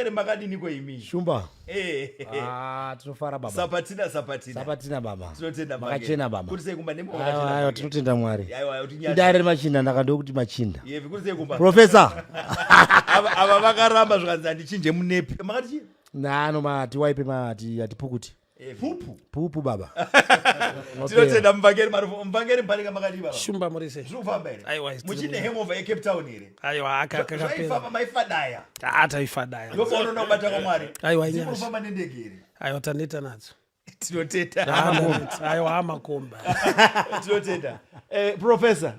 Mvangere makadini kwa imi. Shumba. Tinofara baba. Sapatina baba. Tinotenda makachena baba. Kuti sei kumba nemo makachena. Aiwa, tinotenda Mwari. Aiwa, utinyasha. Dare Remachinda ndakando kuti machinda. Yevi kuti sei kumba. Professor. Ava vakaramba zvikanzi andichinje munepi. Makati chii? Nano mati waipe mati atipukuti. Pupu baba. Tinotenda Mvangere Marufu. Mvangere Muparinga makati baba. Shumba murise. Zvofamba here. Aiwa. Muchine hangover yeCape Town here. Aiwa akakapera. Zvaifamba maifadaya. Ataifadaya. Ndofaona kubata kwaMwari. Aiwa inyasha. Zvinofamba nendege here. Aiwa taneta nadzo. Tinotenda. Aiwa amakomba. Tinotenda. Professor,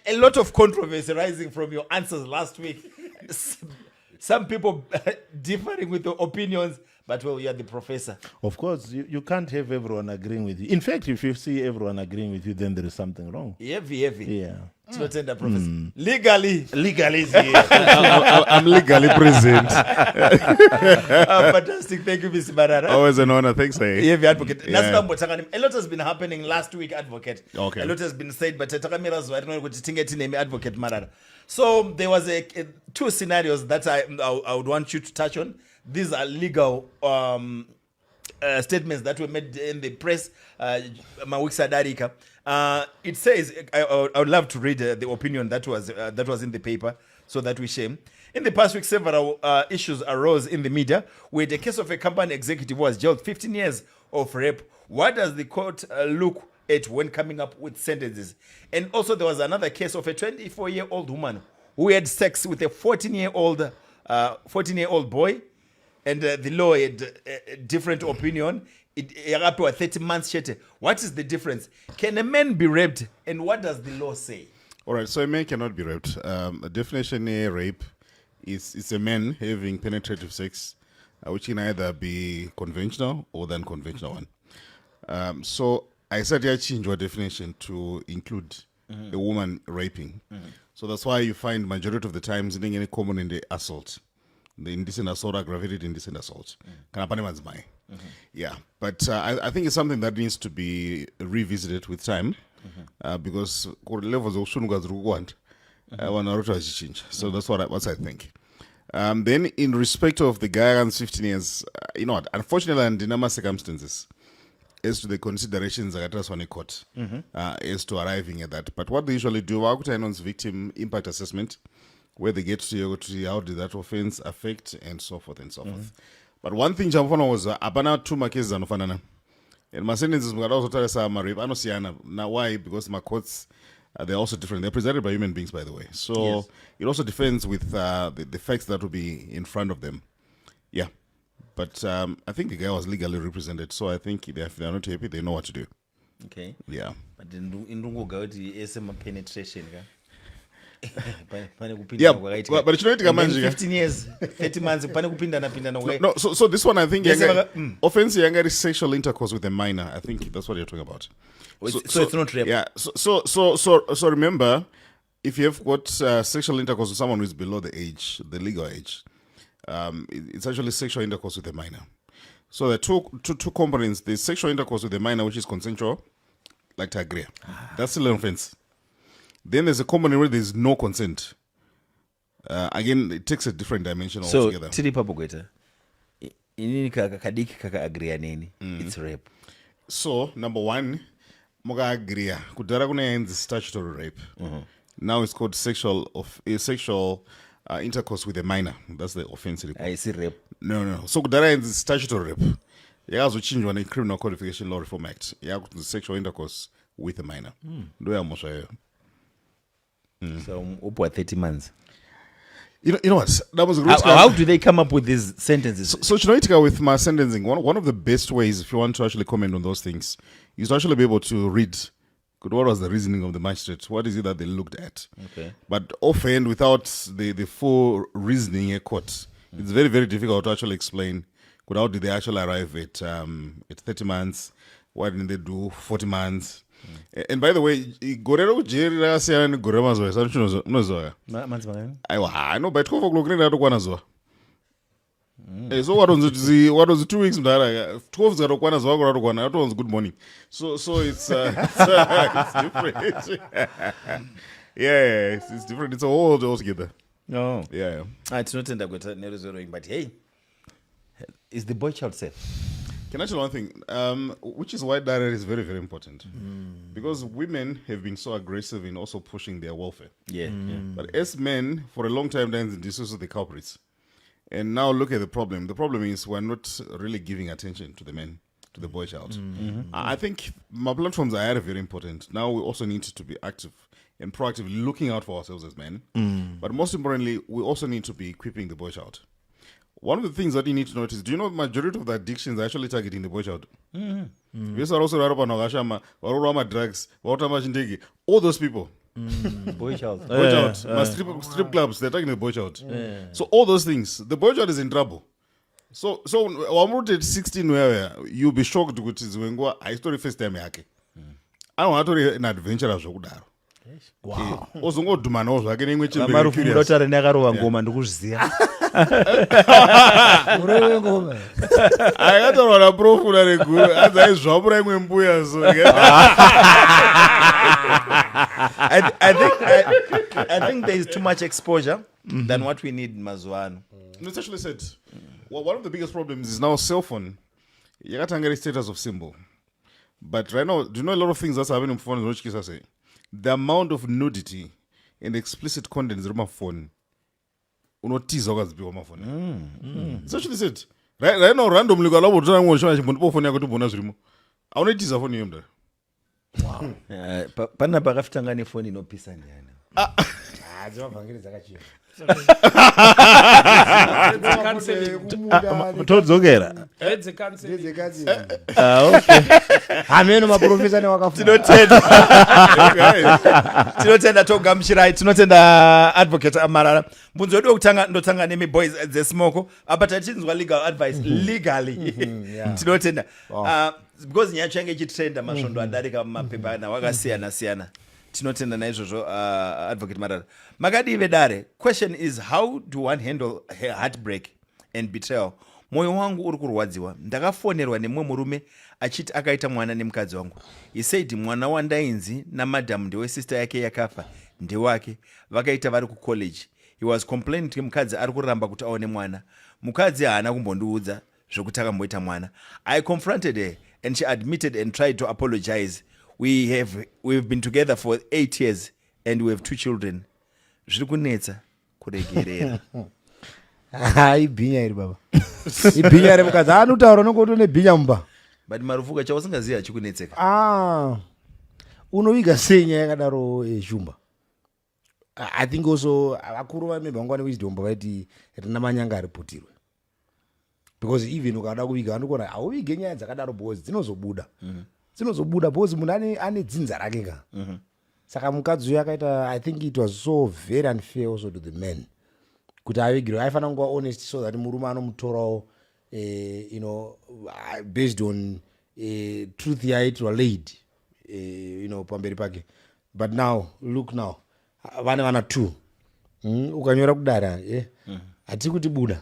a lot of controversy rising from your answers last week. Some people differing with your opinions, but well, you are the professor. Of course, you can't have everyone agreeing with you. In fact, if you see everyone agreeing with you, then there is something wrong. Heavy. Yeah. Tinotenda, Professor. Legally is here. I'm legally present. fantastic. Thank you, Mr. Marara. Always an honor. Thanks, Heavy advocate. Yeah. A lot has been happening last week, advocate. Okay. A lot has been said, but advocate Marara. So there was two scenarios that I would want you to touch on. These are legal statements that were made in the press. Darika. It says, I would love to read the opinion that was in the paper so that we share. In the past week, several issues arose in the media where the case of a company executive was jailed 15 years of rape. What does the court look at when coming up with sentences? And also there was another case of a 24-year-old woman who had sex with a 14-year-old boy, and the law had a different opinion. It 30 months. What is the difference? Can a man be raped, and what does the law say? All right, so a man cannot be raped. A definition of rape is a man having penetrative sex, which can either be conventional or the unconventional one. So I said I changed your definition to include a woman raping. So that's why you find majority of the times in any common in the assault, the indecent assault, aggravated indecent assault. Yeah, but I think it's something that needs to be revisited with time, because levels of so that's what I think. Then in respect of the guy around 15 years, you know what, unfortunately under normal circumstances, as to the considerations that are on a court, as to arriving at that. But what they usually do, is victim impact assessment, where they get to see how did that offense affect and so forth and so forth. But one thing Jamfana was apana two cases anofanana. And my sentences were also tell us now why? Because my courts they're also different. They're presented by human beings, by the way. So yes. It also depends with the facts that will be in front of them. Yeah. But I think the guy was legally represented, so I think if they're not happy, they know what to do. Okay. Yeah. But in Rungo Gaudi, SM penetration. Yeah, but you know it 15 years, 30 months. No, so this one I think offense is sexual intercourse with a minor. I think that's what you're talking about. So it's not rape. Yeah. So remember, if you have got sexual intercourse with someone who is below the age, the legal age, it's actually sexual intercourse with a minor. So there are two components: the sexual intercourse with a minor, which is consensual, like to agree. That's still an offense. Then there's a component where there's no consent. Again, it takes a different dimension altogether. So, tiri papo kweta. Inini kadiki kaka agree nini? It's rape. So, number one, moga agree. Kudara kuna ends statutory rape. Now it's called sexual intercourse with a minor. That's the offense. I see rape. No. So kudara ends statutory rape. You have to change one in Criminal Codification Law Reform Act. You have sexual intercourse with a minor. Do you have So, upward 30 months. You know what? That was how do they come up with these sentences? So with my sentencing, one of the best ways, if you want to actually comment on those things, is to actually be able to read what was the reasoning of the magistrate. What is it that they looked at? Okay. But often, without the full reasoning in court, it's very, very difficult to actually explain. How did they actually arrive at 30 months? Why didn't they do 40 months? And by the way, gorero jeri siana ni gorema zoe. Sanu nozoa. I know, but 12 o'clock nenda tukwana zoa. So what was 2 weeks mdara? 12 zero kwana zoa kwa tukwana. That was good morning. So it's it's different. Yeah, it's different. It's all together. No. Yeah. Tinotenda kuita neruzivo rwenyu, but hey, is the boy child safe? Can I tell one thing? Which is why Dare is very, very important. Because women have been so aggressive in also pushing their welfare. Yeah. But as men, for a long time, then this is the culprits. And now look at the problem. The problem is we're not really giving attention to the men, to the boy child. I think my platforms are very important. Now we also need to be active and proactively looking out for ourselves as men. But most importantly, we also need to be equipping the boy child. One of the things that you need to notice, do you know the majority of the addictions are actually targeting the boy child? Yes, are also drugs, all those people. Boy child. Boy child. Strip clubs, they're targeting the boy child. So all those things, the boy child is in trouble. So I'm at 16 where you'll be shocked with I story first time yake. I don't want to an adventure as well. Wow. Also go to man also again which is Marufu mudotare nekarova ngoma ndikuzviziva. Ureve ngoma. Akatorwa Prof unare guru adzaizvapura imwe mbuya so. I think there is too much exposure than what we need mazuano. It's actually said. Well, one of the biggest problems is now cell phone. Yakatangari status of symbol. But right now, do you know a lot of things that's happening on phone? Which case I say, the amount of nudity and explicit content is on my phone. Unotiza wakazbi on my phone. It's actually said. Right now, randomly, I love to watch my phone. I go to bonus room. I want to tease a phone here. Wow. Pana pakafitanga nefoni inopisa ndiyana. Dzimabvangiri dzakachira. Todzokera. Hameno maprofesa newakafu. Tinotenda togamuchirai, tinotenda advocate Marara. Mbunzo wedu wekutanga ndotanga nemi boys dzesmoko. Apa tatinzwa legal advice legally. Tinotenda. Because nyacho yange ichitrenda masvondo adarika mumapepa na wakasiyana. Tinotenda naizvozvo advocate Marara. Makadive Dare, question is how do one handle heartbreak and betrayal? Moyo wangu uri kurwadziwa. Ndakafonerwa nemumwe murume achiti akaita mwana nemukadzi wangu. He said mwana wandainzi na madam ndewe sister yake yakafa ndewake vakaita vari kucollege. He was complaining to mukadzi ari kuramba kuti aone mwana. Mukadzi haana kumbondiudza zvokuti akamboita mwana. I confronted her and she admitted and tried to apologize. We've been together for 8 years and we have 2 children. Zviri kunetsa kuregerera. Ibhinya iri baba. Ibhinya iri mukadzi anotaura nokoti une bhinya mumba. But Marufu chawasingaziva chikunetseka. Unoviga sei nyaya yakadaro shumba. I think also vakuru maybe vangwane wisdom vakaiti rina manyanga ariputirwe. Because even ukada kuviga vanokona hauvige nyaya dzakadaro because dzinozobuda. Dzinozobuda because munhu ane dzinza rake ka. Saka mukadzi uyu akaita, I think it was so very unfair also to the men. Kuti avigirwe aifanira kunge honest so that murume anomutorawo based on truth yaiitwa laid pamberi pake. But now look now vana 2 ukanyora kudara hati kuti buda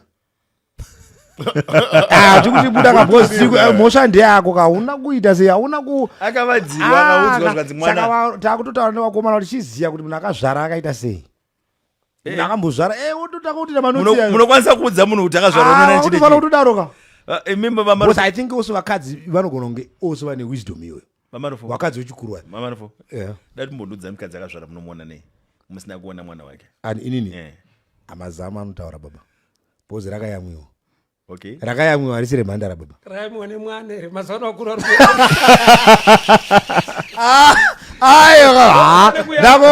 kuti buda kabosi mhosva ndeyako kauna kuita sei hauna ku akavadziwa akaudzwa zvikadzi mwana. Saka takutotaura nevakomana tichiziva kuti munhu akazvara akaita sei. Munhu akambozvara wototaka kuti munokwanisa kuudza munhu kuti akazvara unoona chidefana kutodaro ka. Because I think also vakadzi vanogona kunge also vane wisdom iyoyo. Mamarufu. Vakadzi vechikuru vani. Mamarufu. Dati mbondiudza mukadzi akazvara munomuona nei. Musina kuona mwana wake. Inini. Amazama anotaura baba. Bozi rakayamwiwa. Okay. Rakayamwiwa harisi remhandara baba. Raimwe nemwana ere mazano wakuru ari. Ayo ndako.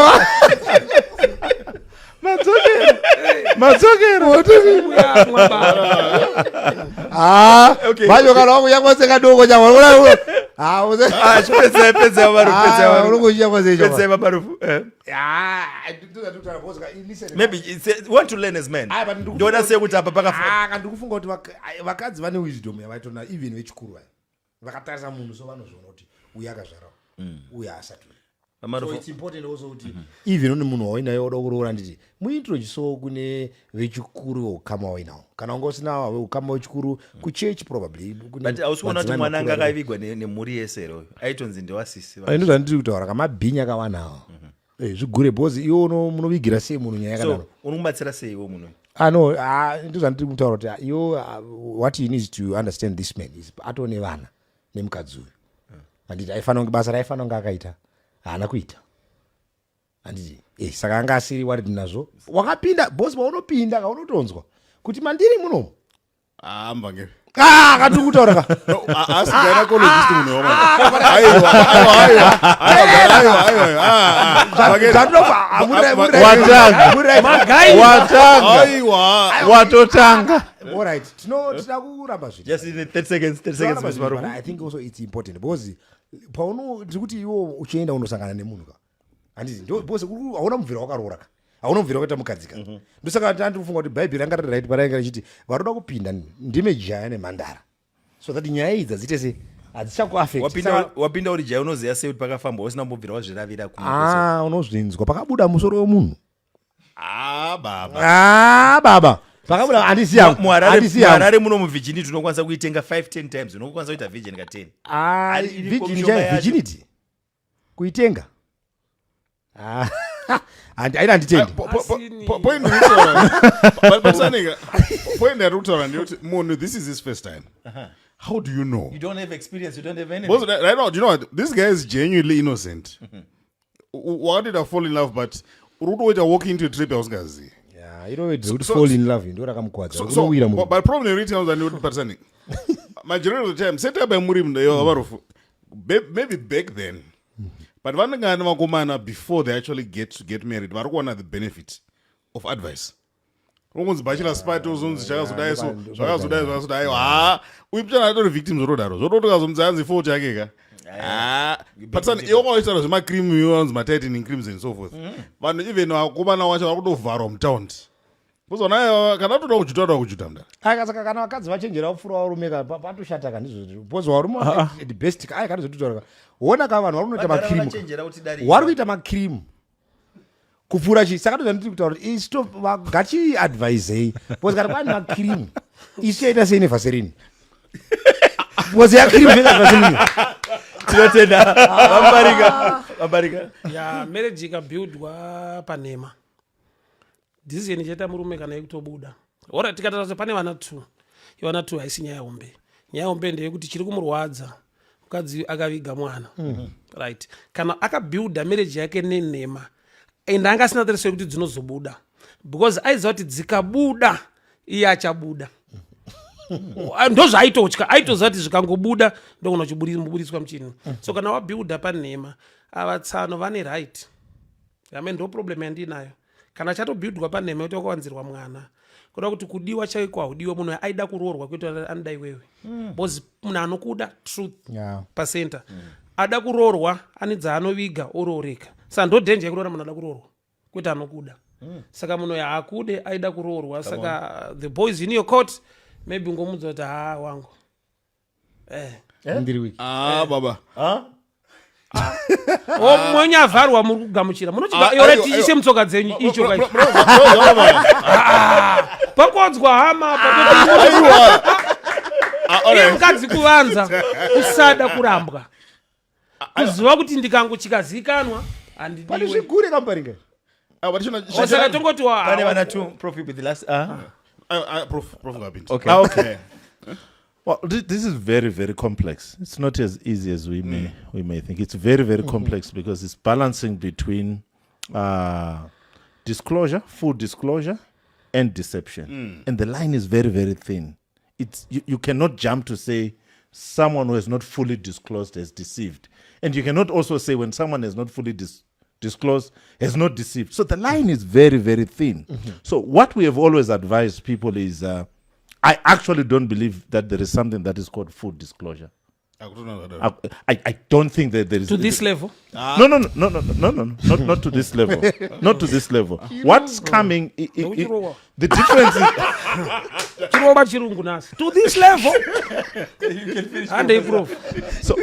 Madzokera. Okay. Vacho kana wangu yakwaseka doko chakwa. Pedzeva Marufu. Maybe we want to learn as men. Ndona sei kuti apa pakafika. Ndikufunga kuti vakadzi vane wisdom yavaitona even vechikuru vaya. Vakatarisa munhu so vanozviona kuti uyu akazvarawo. Uyu asati. So it's important also kuti even one munhu wainayo oda kuroora nditi muintroduce so kune vechikuru ukama wainawo. Kana unga usina ukama wechikuru kuchurch probably. But ausiona kuti mwana anga akavigwa nemhuri yese ro. Aitonzi ndewasisi. Ndizvo ndiri kutaura kamabhinya kavanawo. zvigure bhozi iwo munovigira sei munhu nyaya So yakadaro unomubatsira sei iwo munhu? no ndozvandiri kutaura kuti iwo what you need to understand this man is atone vana nemukadzi uyu handiti basa raifanira kunge akaita haana kuita handiti saka anga asiri waridi nazvo wakapinda bhosi maunopinda kaunotonzwa kuti mandiri munomu Mbange. akati kutaura ka Ask gynecologist munhu wama. watotanga alright tinoda kuramba zviti Just in 30 seconds, 30 seconds, Mr. Marufu. I think also it's important because tiri kuti iwo uchienda unosangana nemunhu ka handiti because hauna mubvira wakaroora ka hauna mubvira wakaita mukadzi ka ndosaka ndikufunga kuti bhaibheri ranga riri right parainga richiti varoda kupinda ndime jaya nemhandara so that nyaya idzi hadzite se hadzichakuaffect Wapinda uri jaya unoziva sei kuti pakafamba usina mbobvira wazviravira unozvinzwa pakabuda musoro wemunhu baba pakabuda handisi yangu muharare muno muvirginity unokwanisa kuitenga 5-10 times unokwanisa kuita virgin ka10 virginity kuitenga aida handitendi point ndari kutaura ndeyekuti munhu this is his first time. How do you know? You don't have experience, you don't have anything. Because right now, you know what? This guy is genuinely innocent. Why did I fall in love? But Ruto walking into a trip, I was going to see. Yeah, you know it. So, fall in love. Ndo rakamukwadza. But problem every time I was on Phatisani. Majority of the time, set up by Murim, maybe back then. But one thing before they actually get married, but one of the benefits of advice. Almost bachelor spatos zvakazodai zvakazodai uipchana atori victims zvodaro zvototokazomudzanzi 40 yake ka Phatisani iwo kwaitaura zvemacream iwanzi matightening creams and so forth vanhu even vakomana wacho vari kutovharwa mutaundi kuzona kana toda kujuta toda kujuta mudara saka kana vakadzi vachenjera kupfuura varume ka patoshata ka ndizvo bhozi varume the best ka kana zvototaura ka ona ka vanhu vari kunoita macream vari kuita macream kupfuura chii saka ndozvandiri kutaura kuti isu ngachiadvaisei bcause kana kwani macream isu chaita sei nevaserini bcause yacream nevaserini tinotenda Muparinga. Ya marriage ikabuildwa panhema decision ichaita murume kana yekutobuda ora tikataura pane vana 2 ivana 2 haisi nyaya hombe. Nyaya hombe ndeyekuti chiri kumurwadza mukadzi akaviga mwana right kana akabuilda marriage yake nenhema ende anga asina tarisiro kuti dzinozobuda because aiziva kuti dzikabuda iye achabuda ndozvaaitotya aitoziva kuti zvikangobuda ndogona chiburiswa muchinhu so kana wabuilda panhema ava tsano vane right yame ndo problem yandinayo kana chatobuildwa panhema kuti wakawanzirwa mwana kuda kuti kudiwa chaiko haudiwa munhu aida kuroorwa kuti anoda iwewe because munhu anokuda truth pacenter ada kuroorwa ane dzaanoviga orooreka saka ndo dhenja yekuroora munhu ada kuroorwa kwete anokuda saka munhu haakude aida kuroorwa saka the boys in your court maybe ungomudza kuti wangu ndiri wiki baba monyavharwa muri kugamuchira munoti tichishe mutsoka dzenyu icho pakodzwa hama mukadzi kuvanza usada kurambwa kuziva kuti ndikangochikazikanwa pane zvigure Muparinga saka tongoti pane vana 2 Prof with the last Prof ngapindi okay. Well, this is very, very complex. It's not as easy as we may think. It's very, very complex because it's balancing between disclosure, full disclosure, and deception. And the line is very, very thin. It's you cannot jump to say someone who has not fully disclosed has deceived. And you cannot also say when someone has not fully disclosed has not deceived. So the line is very, very thin. So what we have always advised people is I actually don't believe that there is something that is called full disclosure. I don't think that there is to this level. No, not to this level. Not to this level. What's coming? The difference is to this level. And they prove. So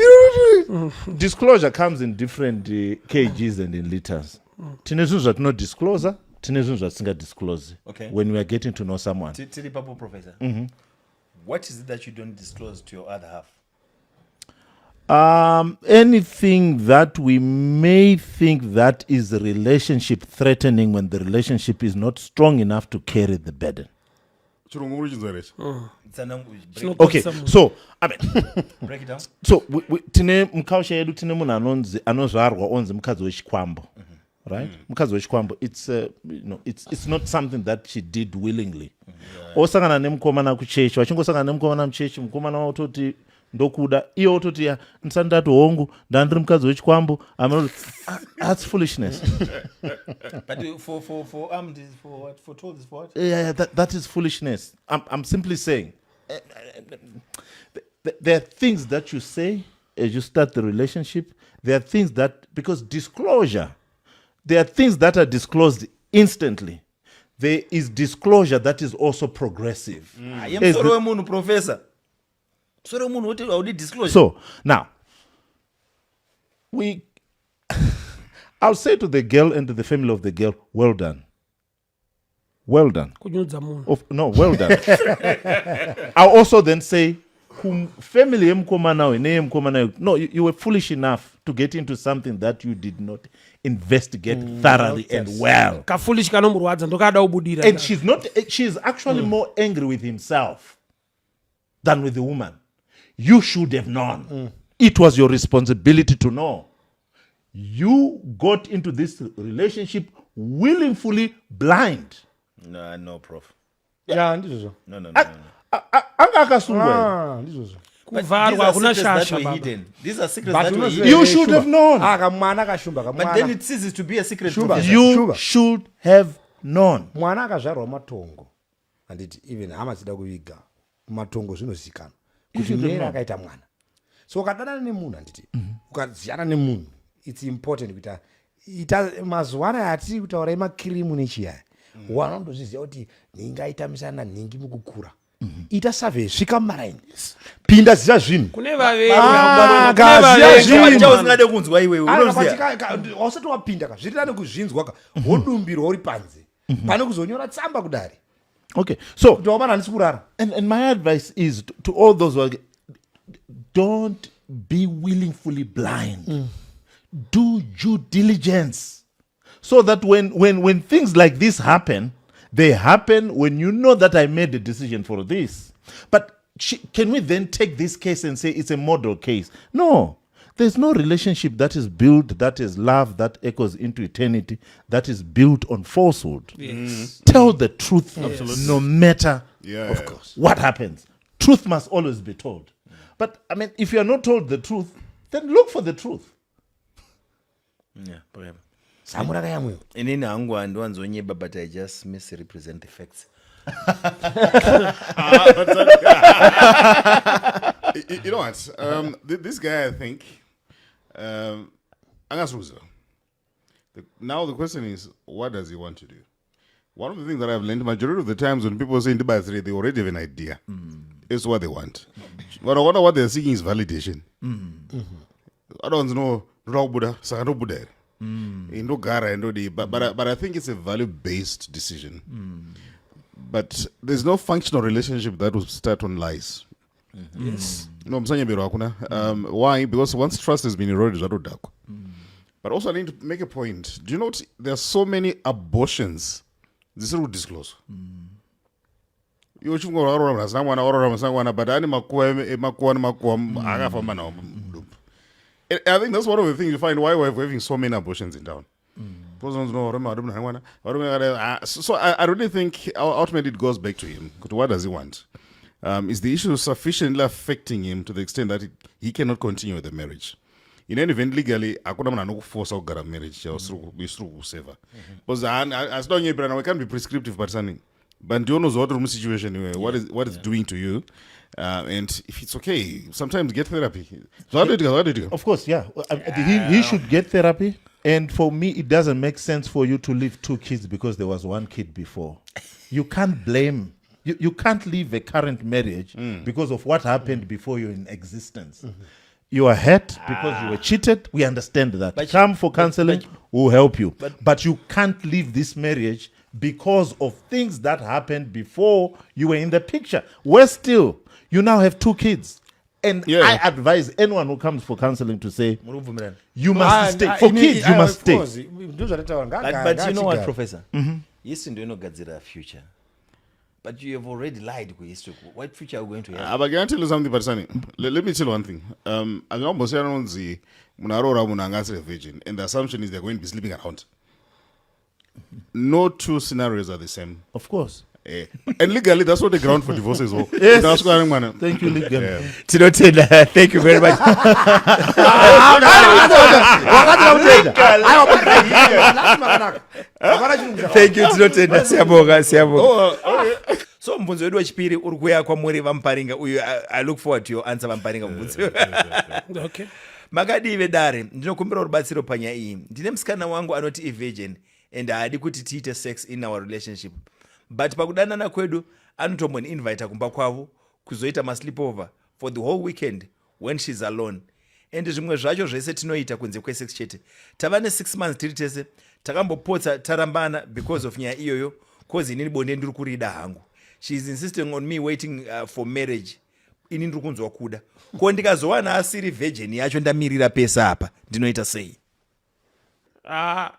disclosure comes in different kgs and in liters. Tinezunzwa that no disclosure. Disclose when we are getting to know someone. Professor, what is it that you don't disclose to your other half? Anything that we may think that is a relationship threatening when the relationship is not strong enough to carry the burden. Chirungu muri chinzwa Okay, so I mean, break it down. so tine mukhausha yedu tine munhu anozvarwa onzi mukadzi wechikwambo, right? Mukadzi wechikwambo, it's it's not something that she did willingly. Osangana nemukomana kuchechi, vachingosangana nemukomana muchechi, mukomana watoti ndokuda, iye ototi ndisandati hongu ndandiri mukadzi wechikwambo. That's foolishness. But for armed is for what? For told is for what? Yeah, that is foolishness. I'm simply saying there are things that you say as you start the relationship. There are things that, because disclosure, there are things that are disclosed instantly. There is disclosure that is also progressive. As the- Professor. Sorry, what did disclosure? So now, I'll say to the girl and to the family of the girl, well done. Well done. kunyudza munhu. No, well done. I'll also then say, family no, you were foolish enough to get into something that you did not investigate thoroughly and well. kafulish kanomurwadza ndokada ubudira. And she's actually more angry with himself than with the woman. You should have known. It was your responsibility to know. You got into this relationship willingly blind. No, Prof. Yeah, ndizvo. No. Angakasungwa. Ndizvo. But Kuvarwa hakuna these are secrets that shasha, were baba. hidden. These are secrets But that were unozve- hidden. You should have known. Kamwana akashumba But then kamwana. it ceases to be a secret. Shuba. Professor. You Shuba. should have known. Mwana akazvarwa matongo. Handiti even hama dzida kuviga. Matongo zvinozikanwa. Kuti mera akaita mwana. So ukadana nemunhu handiti. Ukaziyana nemunhu. It's important kuti ita mazuva anaya atiri kutaura emakirimu nechiyaya. Wanondozviziva kuti ningaitamisana nhingi mukukura. Ita survey, svika mumaraini. Pinda ziva zvinhu. kune vavengi. Gaziya zvinhu. Wacha usingade kunzwa iwewe. Unoziya. Ausati wapinda ka zviri nani kuzvinzwa ka wodumbirwa uri panze pane kuzonyora tsamba kudare Okay, so kuti wamana handisi kurara. and my advice is to all those who are, don't be willingly blind. Do due diligence, so that when things like this happen, they happen when you know that I made a decision for this. But can we then take this case and say it's a model case? No. There's no relationship that is built, that is love, that echoes into eternity, that is built on falsehood. Yes. Tell the truth, no matter Of course what happens. Truth must always be told. But I mean, if you are not told the truth, then look for the truth. Yeah, perhaps. Samura kayamwe. Inini hangu handiwanzonyeba, but I just misrepresent the facts. You know what? This guy, I think, Angasuza. Now the question is, what does he want to do? One of the things that I've learned, majority of the times when people say in Dubai 3, they already have an idea. It's what they want. But I wonder what they're seeking is validation. I don't know. But I think it's a value-based decision. But there's no functional relationship that will start on lies. Yes. No, why? Because once trust has been eroded, but also I need to make a point. Do you know there are so many abortions? This will disclose. But I think that's one of the things you find why we're having so many abortions in town. So I really think ultimately it goes back to him. What does he want? Is the issue sufficiently affecting him to the extent that he cannot continue with the marriage? In any event, legally, I couldn't force out a marriage. Because as long as we can't be prescriptive, but you know what situation, what it's doing to you. And if it's okay, sometimes get therapy. So how did you go? Of course, yeah. He should get therapy. And for me, it doesn't make sense for you to leave 2 kids because there was 1 kid before. You can't blame. You can't leave a current marriage because of what happened before you're in existence. You are hurt because you were cheated. We understand that. But come for counseling. We'll help you. But you can't leave this marriage because of things that happened before you were in the picture. Worse still, you now have 2 kids. And Yeah. I advise anyone who comes for counseling to say, Murubvumirana. you must stay. For kids, you must stay. But you know what, Professor? History ndio inogadzira future. But you have already lied with history. What future are we going to have? But can I tell you something, Phatisani? Let me tell you one thing. I'm almost saying munarora munangasi a virgin, and the assumption is they're going to be sleeping around. No two scenarios are the same. Of course. And legally, that's what the ground for divorce is. Yes. Thank you, legally. Yeah. Tinotenda, thank you very much. Thank you, Tinotenda. Siyabonga. So mbunzo wedu wachipiri uri kuya kwamuri vamuparinga uyu I look forward to your answer vamuparinga mbunzo. Okay. Makadive Dare, ndinokumbira rubatsiro panyaya iyi. Ndine musikana wangu anoti virgin and haadi kuti tiite sex in our relationship. But pakudanana kwedu anotomboni-invita kumba kwavo kuzoita masleepover for the whole weekend when she's alone. And zvimwe zvacho zvese tinoita kunze kwesex chete. Tava ne6 months tiri tese takambopotsa tarambana because of nyaya iyoyo cause inini bonde ndiri kurida hangu. She is insisting on me waiting for marriage. Ini ndiri kunzwa kuda. Ko ndikazowana asiri virgin yacho ndamirira pesa apa ndinoita sei?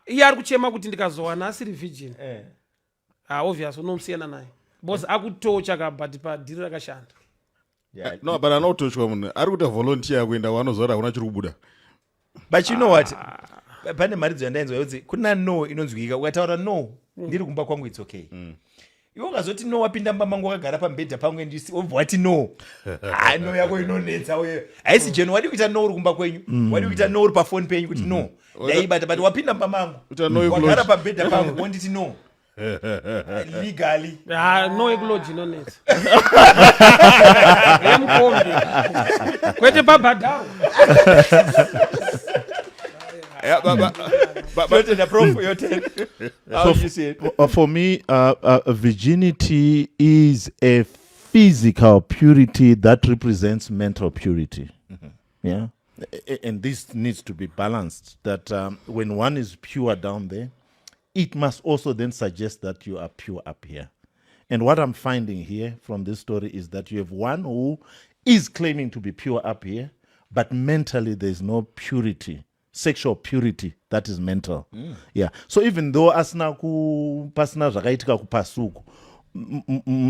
Iye ari kuchema kuti ndikazowana asiri virgin. Obvious unomusiyana naye. Boss akutocha ka but padhiri rakashanda. Yeah. No, but anotochwa munhu ari kuita volunteer kuenda wanozora kuna chiri kubuda. But you know what? Pane maridzo yandainzwa yodzi kuna no inonzwika ukataura no ndiri kumba kwangu it's okay. Iwe ukazoti no wapinda mumba mangu wakagara pambedha pangu ndisi obva wati no. No yako inonetsa uye. Haisi jeno wadi kuita no uri kumba kwenyu. Wadi kuita no uri pafoni penyu kuti no. Ndaibata but wapinda mumba mangu. Wakagara pambedha pangu wonditi no. Legally. No ecology inonetsa. Yemkombi. Kwete pabhadharo. But the Prof, your turn. How do you see it? For me, virginity is a physical purity that represents mental purity. Yeah, and this needs to be balanced. That when one is pure down there, it must also then suggest that you are pure up here. And what I'm finding here from this story is that you have one who is claiming to be pure up here, but mentally there's no purity. Sexual purity that is mental. Yeah. So even though asina ku pasina zvakaitika kupasuku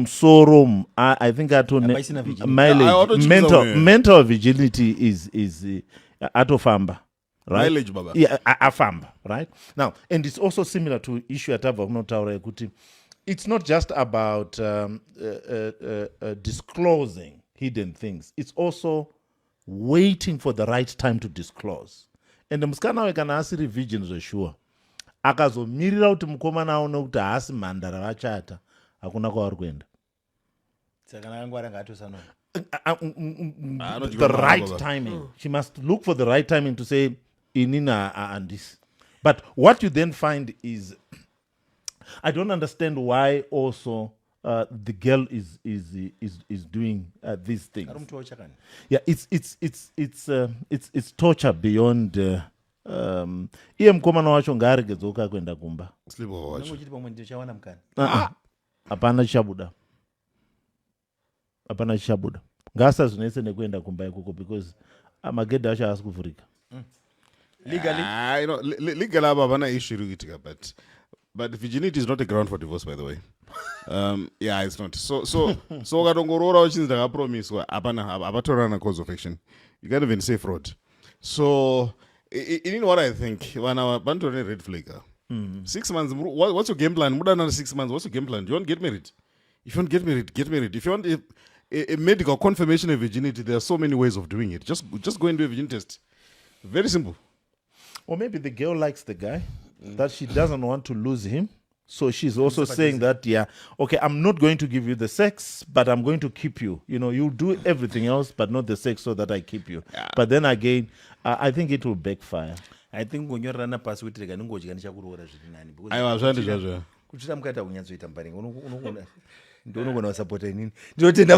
sorom I think mental vigility is atofamba. Right? Mileage, baba. Yeah, afamba, right? Now, and it's also similar to issue atava kunotaura kuti. It's not just about disclosing hidden things. It's also waiting for the right time to disclose. And musikana we kana asiri virgin zveshuwa akazomirira kuti mukomana aone kuti haasi mhandara vachata hakuna kwavari kuenda. The right timing. She must look for the right timing to say inina and this. But what you then find is I don't understand why also the girl is doing these things. Yeah, it's torture beyond. Iye mukomana wacho ngaaregedzoka kuenda kumba. Hapana chichabuda. Ngaasazvinetse nekuenda kumba ikoko because magedhe acho haasi kuvhurika. Legally, legally, hapana issue irikitika, but virginity is not a ground for divorce, by the way. Yeah, it's not. So ukatongorora uchinzi ndakapromiswa apatorana cause of action. You can't even say fraud. So in what I think, vanotorane red flag. 6 months. What's your game plan? More than 6 months. What's your game plan? Do you want to get married? If you want to get married, get married. If you want a medical confirmation of virginity, there are so many ways of doing it. Just go and do a virginity test. Very simple. Or maybe the girl likes the guy, that she doesn't want to lose him. So she's also saying that, yeah, okay, I'm not going to give you the sex, but I'm going to keep you. You know, you'll do everything else, but not the sex so that I keep you. Yeah. But then again, I think it will backfire. I think when you're running past with the ngodji chakurora zvirinani. I was trying to judge. Kuchita mukata kunyanzoita mparinga. Ndonogona support inini. Ndotenda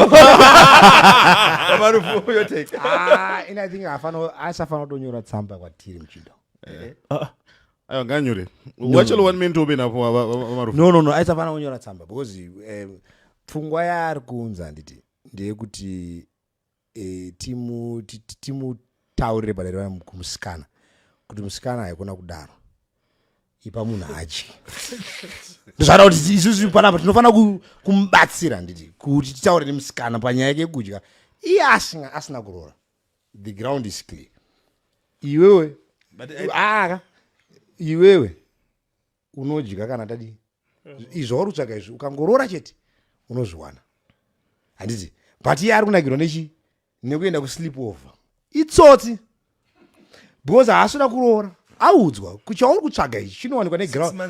Marufu your take. And I think asafano tonyora tsamba kwatiri mchido. Ayo nganyure. Wachelo one man to be na Marufu. No, asafana kunyora tsamba because pfungwa yaari kuunza nditi ndeyekuti timutaurire padera kumusikana kuti musikana haikona kudaro ipa munhu hachi ndozvada kuti isusu panapa tinofanira kumubatsira nditi kuti titaure nemusikana panyaya yake yekudya iye asina kuroora. The ground is clear. Iwewe unodya kana tadi izvo wauri kutsvaga izvi ukangoroora chete unozviwana handiti, but iye ari kunakirwa nekuenda kusleep over itsotsi because haasina kuroora audzwa chauri kutsvaga ichi chinowanikwa neground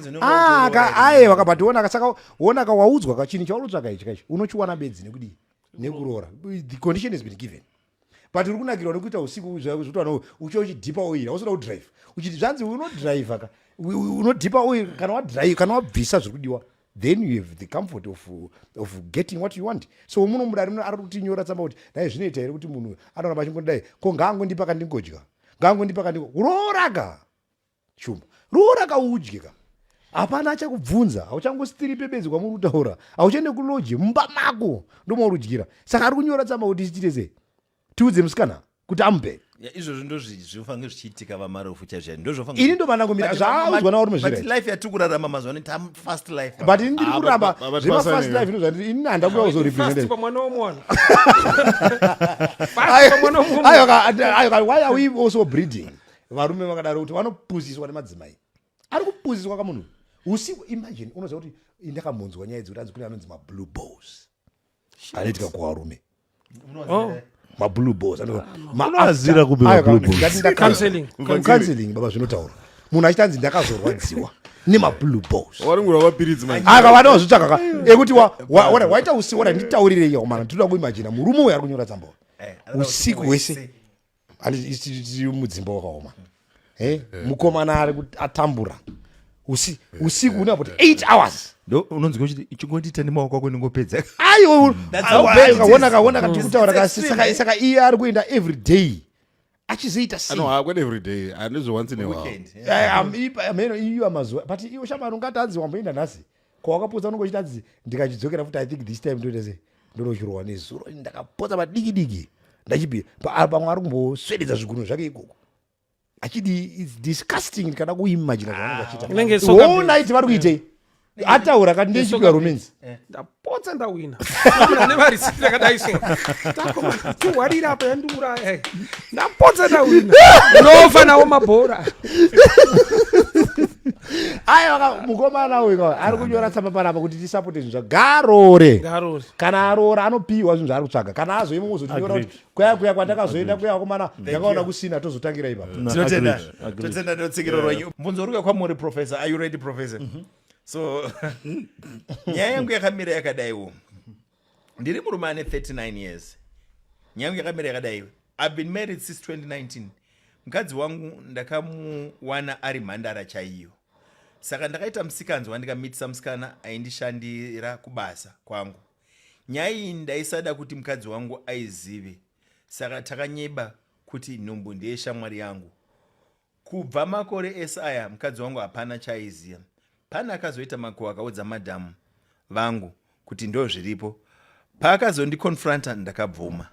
aiwa kabationa saka ona kawaudzwa kachinhu chauri kutsvaga ichi kaichi unochiwana bedzi nekudi nekuroora. The condition has been given, but uri kunakirwa nekuita usiku zvotwana uchichidhipa oil hausina kudrive uchiti zvanzi unodrive ka unodhipa oil kana wabvisa zviri kudiwa then you have the comfort of getting what you want. So muno mudari ari kutinyora tsamba kuti dai zvinoita here kuti munhu anoramba achingodai ko ngaangondipa kandingodya ngaangondipa rooraka shumba rooraka udyeka hapana achakubvunza hauchangositiri pebedzi kwamuri kutaura hauchaende kuloji mumba mako ndomauri udyira saka ari kunyora tsamba kuti tichite sei tiudze musikana kuti amupe izvozvo ndozvinofanira zvichiitika vamarofu ini ndomanangomira zvaudzwa nauri muzvilife yatiri kurarama mazuva fast life but ini ndiri kuramba zvemafast life inozvanditi ini handa kuda kuzorepresent why are we also breeding varume vakadaro kuti vanopuziswa nemadzimai ari kupuziswa kamunhu usiku. Imagine unoziva kuti ndakamonzwa nyaya dzekuti anzi kune anonzi mablue balls anoitika kuvarume mablue balls unoazira kubewa blue balls counseling baba zvinotaura munhu achitanzi ndakazorwadziwa nemablue balls waringura wapiridzi akavana wazvitsvaka ekuti waita usiku wada nditaurire iyo mana tinoda kuimagina murume uyu ari kunyora tsamba usiku hwese tiri mudzimba wakaoma mukomana ari atambura usiku una kuti 8 hours unonzi kuti ichingondita nemaoko ako ningopedza kaona katikutaura kasi saka iye ari kuenda every day achizoita iyo mazuva but iwe shamari ungatanzi wamboenda nhasi kwawakapotsa unongochitanzi ndikachidzokera futi I think this time ndoita ndinochirwa nezuro ndakapotsa madiki ndachipi pamwe ari kumboswededza zvigunwe zvake ikoko achidi it's disgusting kana kuimagine zvaanenge vari kuitei ataura kati ndechipika romance ndapotsa ndawina nevarisiti rakadai so tiwarira apa yandiuraya ndapotsa ndawina unofa nawo mabhora aiwa mukomana uyu ari kunyora tsamba panapa kuti tisapote zvinhu zvagarore kana aroora anopiwa zvinhu zvaari kutsvaga kana azoima kuzotinyora kuti kuya kwandakazoenda kuya komana ndakaona kusina tozotangira ipapo totenda ndotsikiro rwenyu mbunzo uri kwamuri professor. Are you ready professor? So nyaya yangu yakamira yakadaiwo ndiri murume ane 39 years. Nyaya yangu yakamira yakadaiwo I've been married since 2019. Mukadzi wangu ndakamuwana ari mhandara chaiyo, saka ndakaita musikanzwa ndikamitisa musikana aindishandira kubasa kwangu. Nyaya iyi ndaisada kuti mukadzi wangu aizive, saka takanyeba kuti nhumbu ndiye shamwari yangu. Kubva makore ese aya mukadzi wangu hapana chaiziya. Pana akazoita makuhwa akaudza madhamu vangu kuti ndo zviripo. Paakazondikonfranta ndakabvuma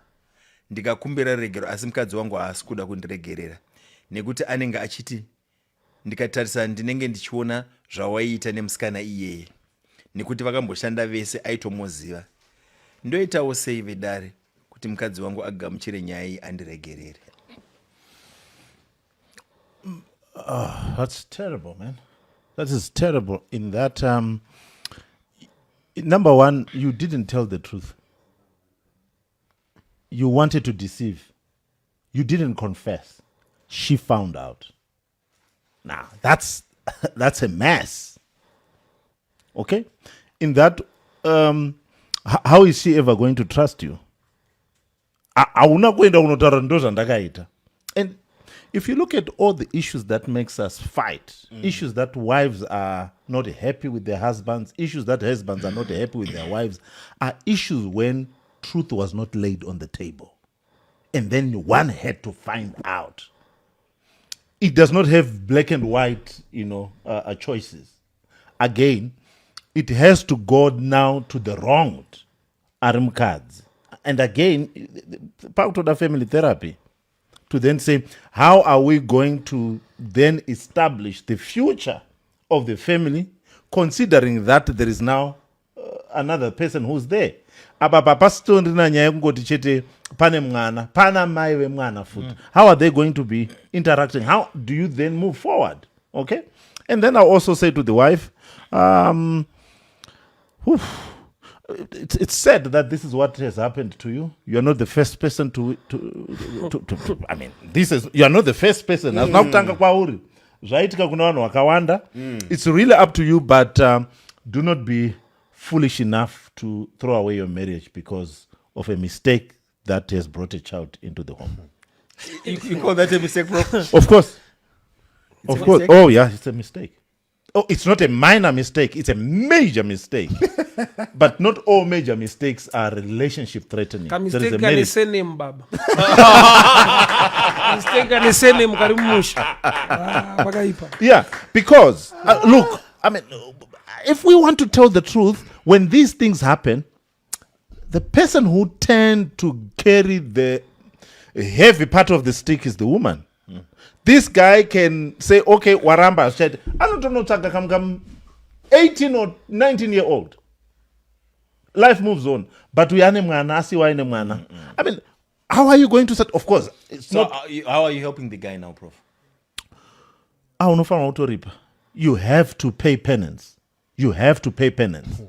ndikakumbira regero, asi mukadzi wangu haasi kuda kundiregerera nekuti anenge achiti ndikatarisa ndinenge ndichiona zvawaiita nemusikana iyeye nekuti vakamboshanda vese aitomuziva. Ndoitawo sei vedare kuti mukadzi wangu agamuchire nyaya iyi andiregerere? That's terrible, man. That is terrible in that number one, you didn't tell the truth. You wanted to deceive. You didn't confess. She found out. Now, that's a mess. Okay? In that, how is she ever going to trust you? And if you look at all the issues that makes us fight, issues that wives are not happy with their husbands, issues that husbands are not happy with their wives, are issues when truth was not laid on the table. And then one had to find out. It does not have black and white, choices. Again, it has to go now to the wronged. Arimkads. And again, back to the family therapy, to then say, how are we going to then establish the future of the family, considering that there is now another person who's there? Apa papasitondina nyaya yekungoti chete pane mwana, pana mai vemwana futi. How are they going to be interacting? How do you then move forward? Okay? And then I also say to the wife, it's sad that this is what has happened to you. You are not the first person to I mean, you are not the first person. Nakutanga kwauri. Zvaitika kuna vanhu vakawanda. It's really up to you, but do not be foolish enough to throw away your marriage because of a mistake that has brought a child into the home. You call that a mistake, Prof? Of course. It's Of a course. mistake? Oh, yeah, it's a mistake. Oh, it's not a minor mistake. It's a major mistake. But not all major mistakes are relationship threatening. There is a Kamistake marriage. surname baba. Mistake surname karimusha. Bakaipa. Yeah, because, look, I mean, if we want to tell the truth, when these things happen, the person who tend to carry the heavy part of the stick is the woman. This guy can say, okay, Waramba said, I don't know, come 18 or 19-year-old. Life moves on. But we are mwana. I mean, how are you going to set? Of course, it's So not. how are you helping the guy now, Prof? You have to pay penance. You have to pay penance.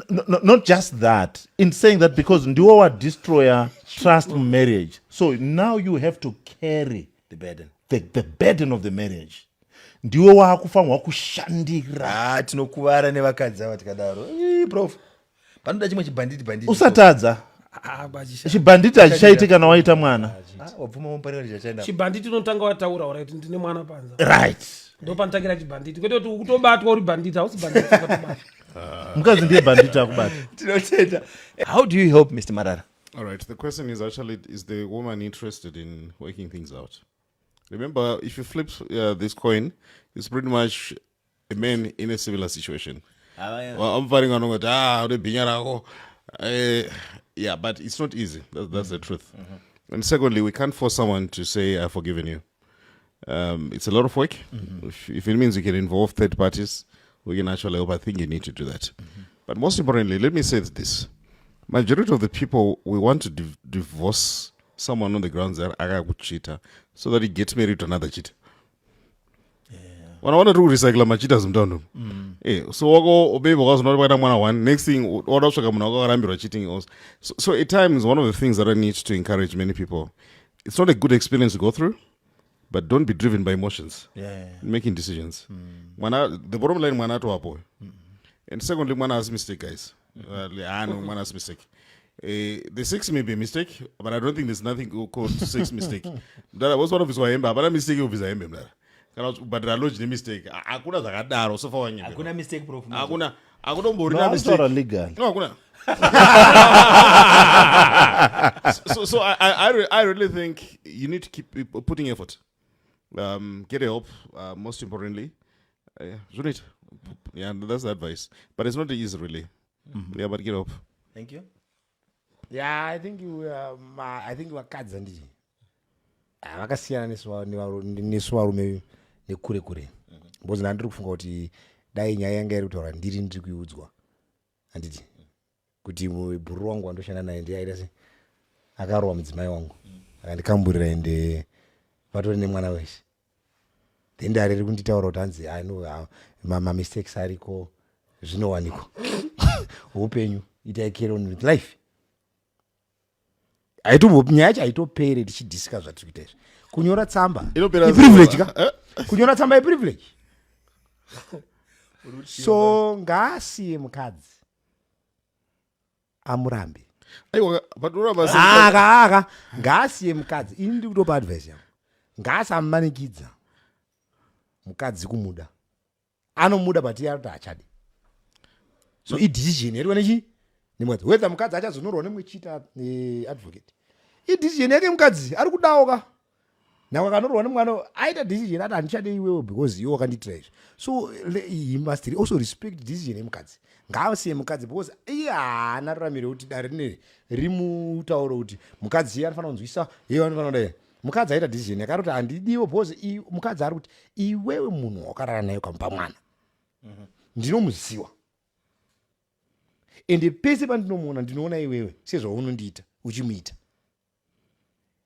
Not just that. In saying that, because ndiwo destroyer trust marriage. So now you have to carry The burden. the burden of the marriage. Ndiwo wakufanwa kushandira. Tinokuvara nevakadzi ava tikadaro. Prof. Panoda chimwe chibhanditi. Usatadza. Bajisha. Chibhanditi hachichaiti kana waita mwana. Wabvuma Muparinga chichaenda. Chibhanditi unotanga wataura kuti ndine mwana panza. Right. Ndopantangira chibhanditi. Kwete kuti ukutobatwa uri banditi, hausi banditi ukatobata. Mkazi ndiye banditi akubata. Tinotenda. How do you help Mr. Marara? All right. The question is actually, is the woman interested in working things out? Remember, if you flip this coin, it's pretty much a man in a similar situation. Well, I'm fighting on yeah, but it's not easy. That's the truth. And secondly, we can't force someone to say, I've forgiven you. It's a lot of work. If it means you can involve third parties, we can actually help. I think you need to do that. But most importantly, let me say this. Majority of the people, we want to divorce someone on the grounds that I would cheater so that he gets married to another cheater. When I want to do recycle my cheaters, so obey because not one. Next thing, what else I'm cheating also. So at times, one of the things that I need to encourage many people, it's not a good experience to go through, but don't be driven by emotions. Making decisions. The bottom line, and secondly, one has mistake, guys. I know one has mistake. The 6 may be a mistake, but I don't think there's nothing called 6 mistake. That was one of his way, but a mistake of his aim. But I lodged the mistake. Akuna zakadaro so far. Hakuna mistake, Prof. Akuna No, it's not illegal. No, akuna. So I really think you need to keep putting effort. Get help. Most importantly, yeah, that's the advice. But it's not easy, really. Yeah, but get help. Thank you. Yeah, I think vakadzi ndiji vakasiyana nesuvarume nekure kure. Because ndiri kufunga kuti dai nyaya yanga iri kutaura ndiri ndiri kuiudzwa handiti kuti bhuru wangu wandoshanda naye ndiye aita se akarowa mudzimai wangu akandikamburira ende vatori nemwana weshe then ndari riri kunditaura kuti hanzi mamistakes ariko zvinowanikwa upenyu itai care on with life. Nyaya yacho haitopere tichidhisika zvatiri kuita izvi. Kunyora tsamba iprivilege ka? Kunyora tsamba iprivilege. So ngaasiye mukadzi amurambe. Ngaasiye mukadzi. Ini ndiri kutopa advice yangu. Ngaasamumanikidza mukadzi kumuda. Anomuda but iye arikuti haachadi. So idecision yariwa nechi nemukadzi. Whether mukadzi achazonyorwa nemuchita advocate. Idecision yake mukadzi ari kudawo ka. Now akanorwa nemwana aita decision ati handichade iwewe because iwe wakandiitira izvi. So he must also respect decision yemukadzi. Ngaasiye mukadzi because iye haana ruramiro kuti dare rineri rimutauro kuti mukadzi iye anofanira kunzwisa iye anofanira kudai. Mukadzi aita decision yakaroti handidiwo because mukadzi ari kuti iwewe munhu wakarara naye ukamupa mwana ndinomuziva ende pese pandinomuona ndinoona iwewe sezvaunondiita uchimuita.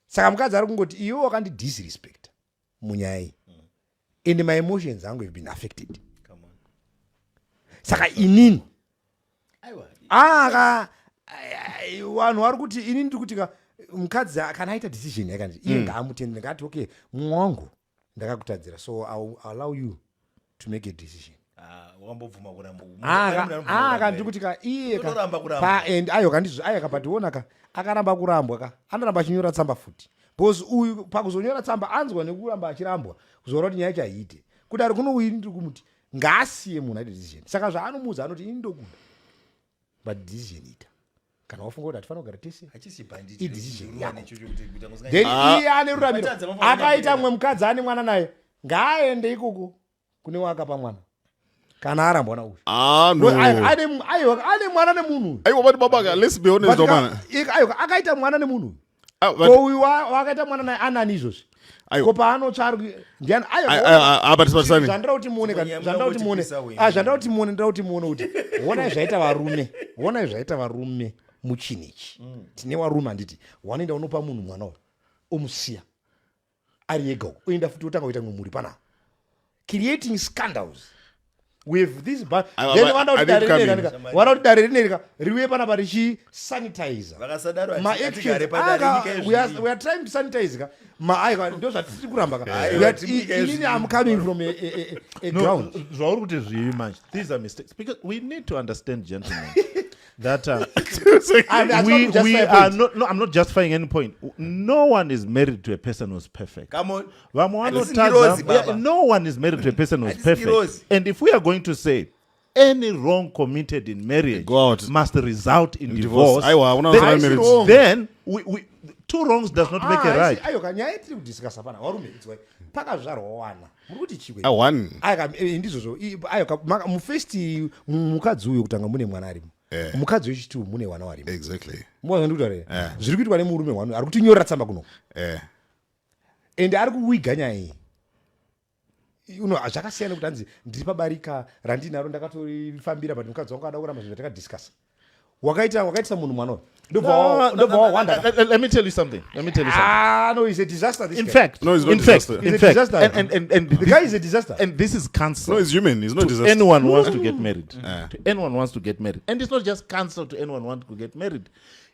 Saka mukadzi ari kungoti iwe wakandidisrespect munyaya iyi and my emotions angu have been affected. Saka inini vanhu vari kuti inini ndiri kuti mukadzi kana aita decision yakanzi iye ngaamutende ngati okay mumwe wangu ndakakutadzira so I'll allow you to make a decision. Kandi kuti iye and ayo kapationa akaramba kurambwa anoramba achinyora tsamba futi because uyu pakuzonyora tsamba anzwa nekuramba achirambwa kuzora kuti nyaya chaite kudari kuno uyu ndiri kumuti ngaasiye munhu aite decision. Saka zvaanomuudza anoti ini ndokuda but decision ita kana wafunga kuti hatifanira kugara tese idecision yako then iye ane ruramiro akaita mwe mukadzi ane mwana naye ngaaende ikoko kune wakapa mwana kana arambwa na uyu ane mwana nemunhu aiwa bati babaka let's be honest domana akaita mwana nemunhu uyu wakaita mwana naye anani izvozvi ko paanotsvarwi ndiani zvandira kuti muone kuti honai zvaita varume muchinichi tine varume handiti wanoenda unopa munhu mwana uyu omusiya ari ega oenda futi otanga kuita mwe muri panapa creating scandals with this then vanda kuti dare rinerika riuye panapa richisanitize we are trying to sanitize ndo zvatiri kuramba inini am coming from a ground zvauri kuti zvivi manje these are mistakes because we need to understand gentlemen that we are not. No, I'm not justifying any point. No one is married to a person who's perfect. Come on. No one is married to a person who's perfect. And if we are going to say any wrong committed in marriage must result in divorce, then we two wrongs does not make a right. Ndizvo mufesti mukadzi uyu kutanga mune mwana arimo mukadzi wechituu mune vana varimo ndikutare zviri kuitwa nemurume wanu ari kutinyorera tsamba kuno ende ari kuwiga nyaya iyi zvakasiyana kuti hanzi ndiri pabarika randinaro ndakatorifambira but mukadzi wangu ada kuramba zvinhu zvatakadiscasa wakaitisa munhu mwana uyu let me tell you something. No, it's a disaster. In fact, and the guy is a disaster. And this is cancer. No, it's human. It's not disaster. Anyone wants to get married. To anyone wants to get married, and it's not just cancer to anyone wants to get married.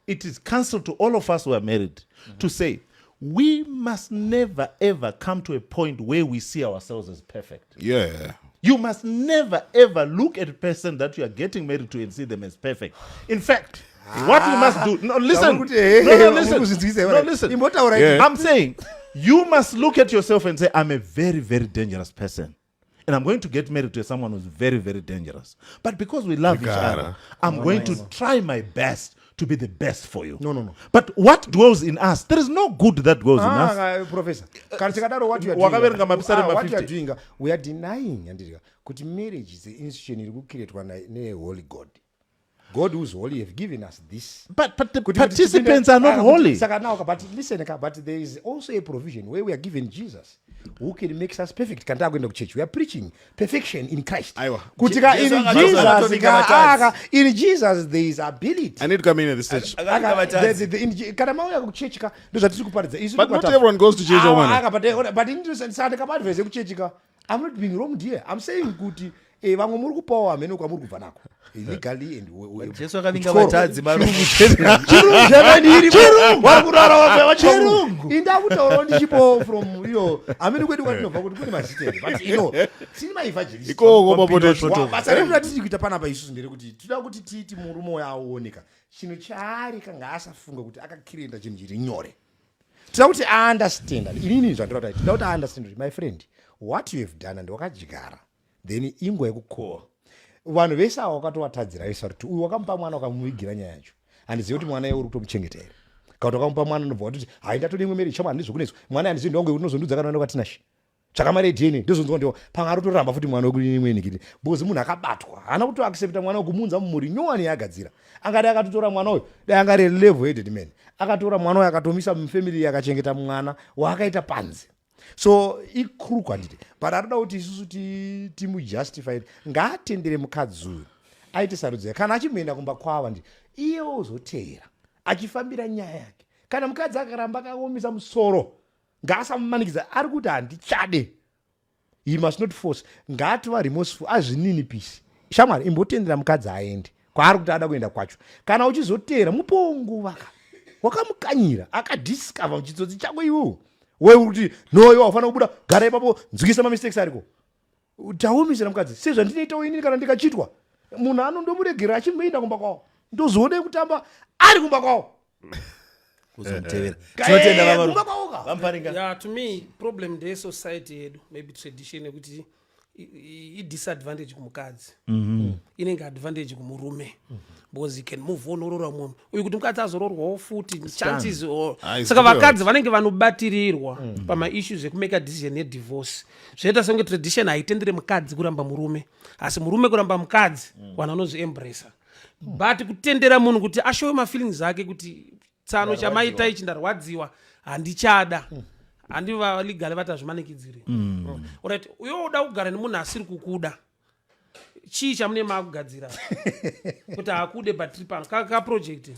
It is cancer to all of us who are married to say we must never ever come to a point where we see ourselves as perfect. Yeah. You must never ever look at a person that you are getting married to and see them as perfect. In fact, what you must do... No, listen. Yeah. I'm saying, you must look at yourself and say, I'm a very, very dangerous person. And I'm going to get married to someone who's very, very dangerous. But because we love each other, I'm going to try my best to be the best for you. No. But what dwells in us, there is no good that dwells in us. Professor, what you are doing, we are denying that marriage is the institution created by a holy God. God who is holy have given us this. But the participants are not holy. But listen, but there is also a provision where we are given Jesus, who can make us perfect. We are preaching perfection in Christ. In Jesus there is ability. I need to come in at this stage. But not everyone goes to church. I'm not being wrong here. I'm saying good. Vamwe muri kupawo amene kwamuri kubva nako illegally and Jesu akavinga vatadzi chirungu indakutaurawo ndichipo from amene kwedu kwatinobva kuti kune maziteri but tini maevangelists basa redu ratiri kuita panapa isusu nderekuti toda kuti titi murume uyo aoneka chinhu chaari kanga asafunga kuti akakirenda chinhu chiri nyore toda kuti aunderstand inini zvandiroda toda kuti aunderstand my friend what you have done and wakadyara then ingwa yekukohwa vanhu vese ava wakatovatadzira vese kuti uyu wakamupa mwana wakamuvigira nyaya yacho handizivi kuti mwana iye uri kutomuchengeta here kauta kamupa mwana ndobva watoti hai ndatode imwe marriage chama handizvo kunetso mwana handizi ndonge unozondudza kana unoenda kwatinashi chakamare DNA ndozonzwa ndiwo pamwe ari kutoramba futi mwana wekudini imweni kiti because munhu akabatwa haana kuto accepta mwana wekumunza mumuri nyowani yaagadzira angati akatotora mwana uyu dai angari level headed man akatora mwana uyu akatomisa mufamily yakachengeta mwana waakaita panze so ikuru kwanditi but anoda kuti isusu timujustified ngaatendere mukadzi uyu aite sarudzo kana achimboenda kumba kwava ndi iye ozoteera achifambira nyaya yake kana mukadzi akaramba akaomisa musoro ngaasamumanikidza ari kuti handichade he must not force ngaatova remorseful azvininipisi shamwari imbotendera mukadzi aende kwaari kuti ada kuenda kwacho kana uchizoteera mupowo nguva wakamukanyira akadiscover muchitsotsi chako iwowo wewe kuti no iwe wafana kubuda gara ipapo nzwikisa mamistakes ariko taomisira mukadzi sezvandinoitawo inini kana ndikachitwa munhu anondomuregera achimboenda kumba kwawo ndozoode kutamba ari kumba kwawo kuzomutevera tinotenda Muparinga. Yeah, to me problem ndeyesociety yedu maybe tradition yekuti i-disadvantage kumukadzi inenge advantage kumurume because he can move on orora munhu uyu kuti mukadzi azororwawo futi chances saka vakadzi vanenge vanobatirirwa pamaissues ekumeka decision yedivorce zvoita senge tradition haitendere mukadzi kuramba murume asi murume kuramba mukadzi vanhu vanozviembracea but kutendera munhu kuti ashowe mafeelings ake kuti tsano chamaita ichi ndarwadziwa handichada handi valigale vati hazvimanikidziri right uyo uda kugara nemunhu asiri kukuda chii chamune maakugadzira kuti hakude batiri pano kaproject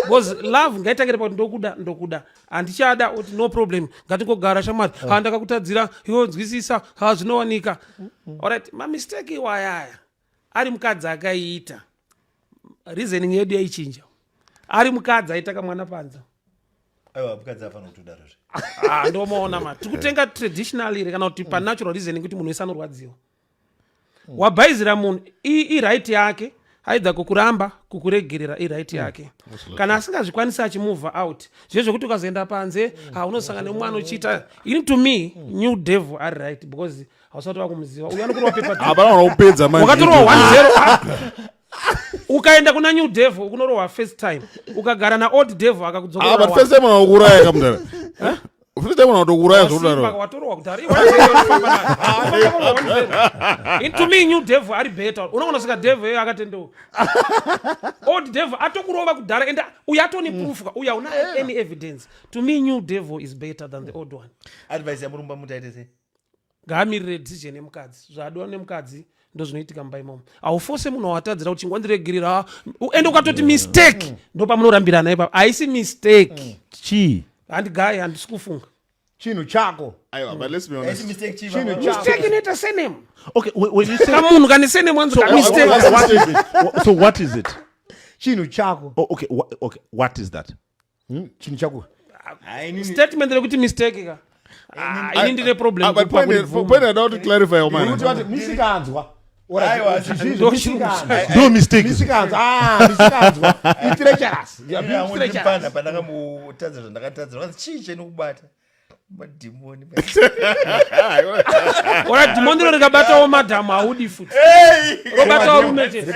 because love ngaitangire pakuti ndokuda handichada kuti no problem ngatingogara shamwari ndakakutadzira iwo nzwisisa zvinowanika alright mamistake iwayaya ari mukadzi akaiita reasoning yedu yaichinja ari mukadzi aitaka mwana panza mukadzi afana kutodaro ndomaona ma tikutenga traditionally kana kuti panatural reasoning kuti munhu wese anorwadziwa wabhaizira munhu iright yake haidza kukuramba kukuregerera iright yake kana asingazvikwanisa achimove out zvezvo kuti ukazoenda panze unosangana nemwana uchiita ini to me new devil ari right because hausati wakumuziva uyu anokurwa wakatorowa 1-0 ukaenda kuna new devil kunorohwa first time ukagara na old devil akakudzoka first time unakuraya kamdara first time unakuraya zvodaro watorohwa kudhara into me new devil ari better unaona saka devil akatendeuka old devil atokurova kudhara enda uyu atoni proof uyu hauna any evidence to me new devil is better than the old one advice yamurumba mutaite sei ngaamirire decision yemukadzi zvadiwa nemukadzi ndozvinoitika mumba imomo aufose munhu watadzira kuti chingwandiregerera ende ukatoti mistake ndopamunorambirana ipapo haisi mistake chii handigayi handisi kufunga chinhu chako aiwa but let's be honest mistake inoita senemu okay when you say kamunhu kane senemu wanzi kamistake so what is it chinhu chako okay what is that chinhu chako statement rekuti mistake ka ini ndine problem point I want to clarify your mind kuti misikanzwa no mistakes misikanzwa itreacherous pana pandakamutadza zvandakatadzira vanzi chii chenokubata madhimoni ora dhimoni ro rikabatawo madhamu haudi futi robatawo rume chete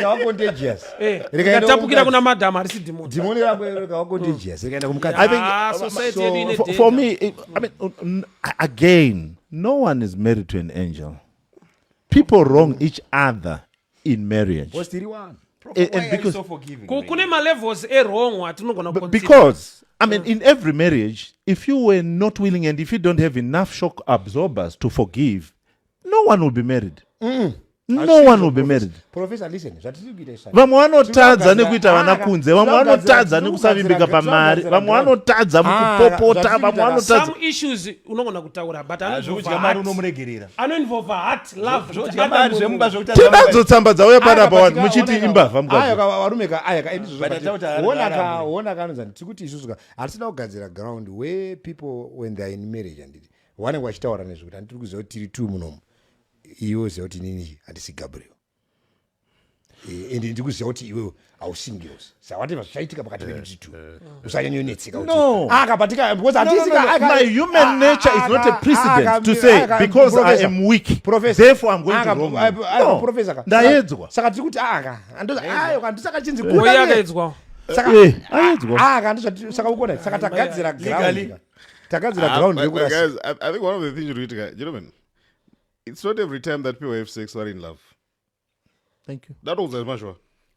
rikatapukira kuna madhamu harisi dhimoni rako rikava contagious rikaenda kumukadzi for me I mean again no one is married to an angel. People wrong each other in marriage. And because so forgiving, kune malevels errong atinogona because I mean in every marriage if you were not willing and if you don't have enough shock absorbers to forgive no one will be married. No one will be married. Professor, listen. Vamwe vanotadza nekuita vana kunze, vamwe vanotadza nekusavimbika pamari, vamwe vanotadza mukupopota, vamwe vanotadza. Some issues unogona kutaura but unomuregerera. Involve heart, love. Tinadzo dzauya panapa vanhu muchiti imbavha mukadzi. Aya varume ka aya ka wona kanonzani tikuti isusu hatisina kugadzira ground where people when they are in marriage and vanenge vachitaura nezvekuti handiri kuziva kuti tiri two munomu. Iwe uziva kuti inini handisi Gabriel ende ndiri kuziva kuti iwe hausingios saka whatever zvichaitika pakati pedu titu usanyanyonetseka akabatika because my human nature is not a precedent to say because I am weak therefore I'm going to wrong you. Professor ndaedzwa saka tiri kuti handisaka chinzi yakaedzwa saka ukona saka tagadzira ground tagadzira ground yekurasa. Guys, I think one of the things you read, gentlemen, it's not every time that people have sex who are in love. Thank you. That was as much.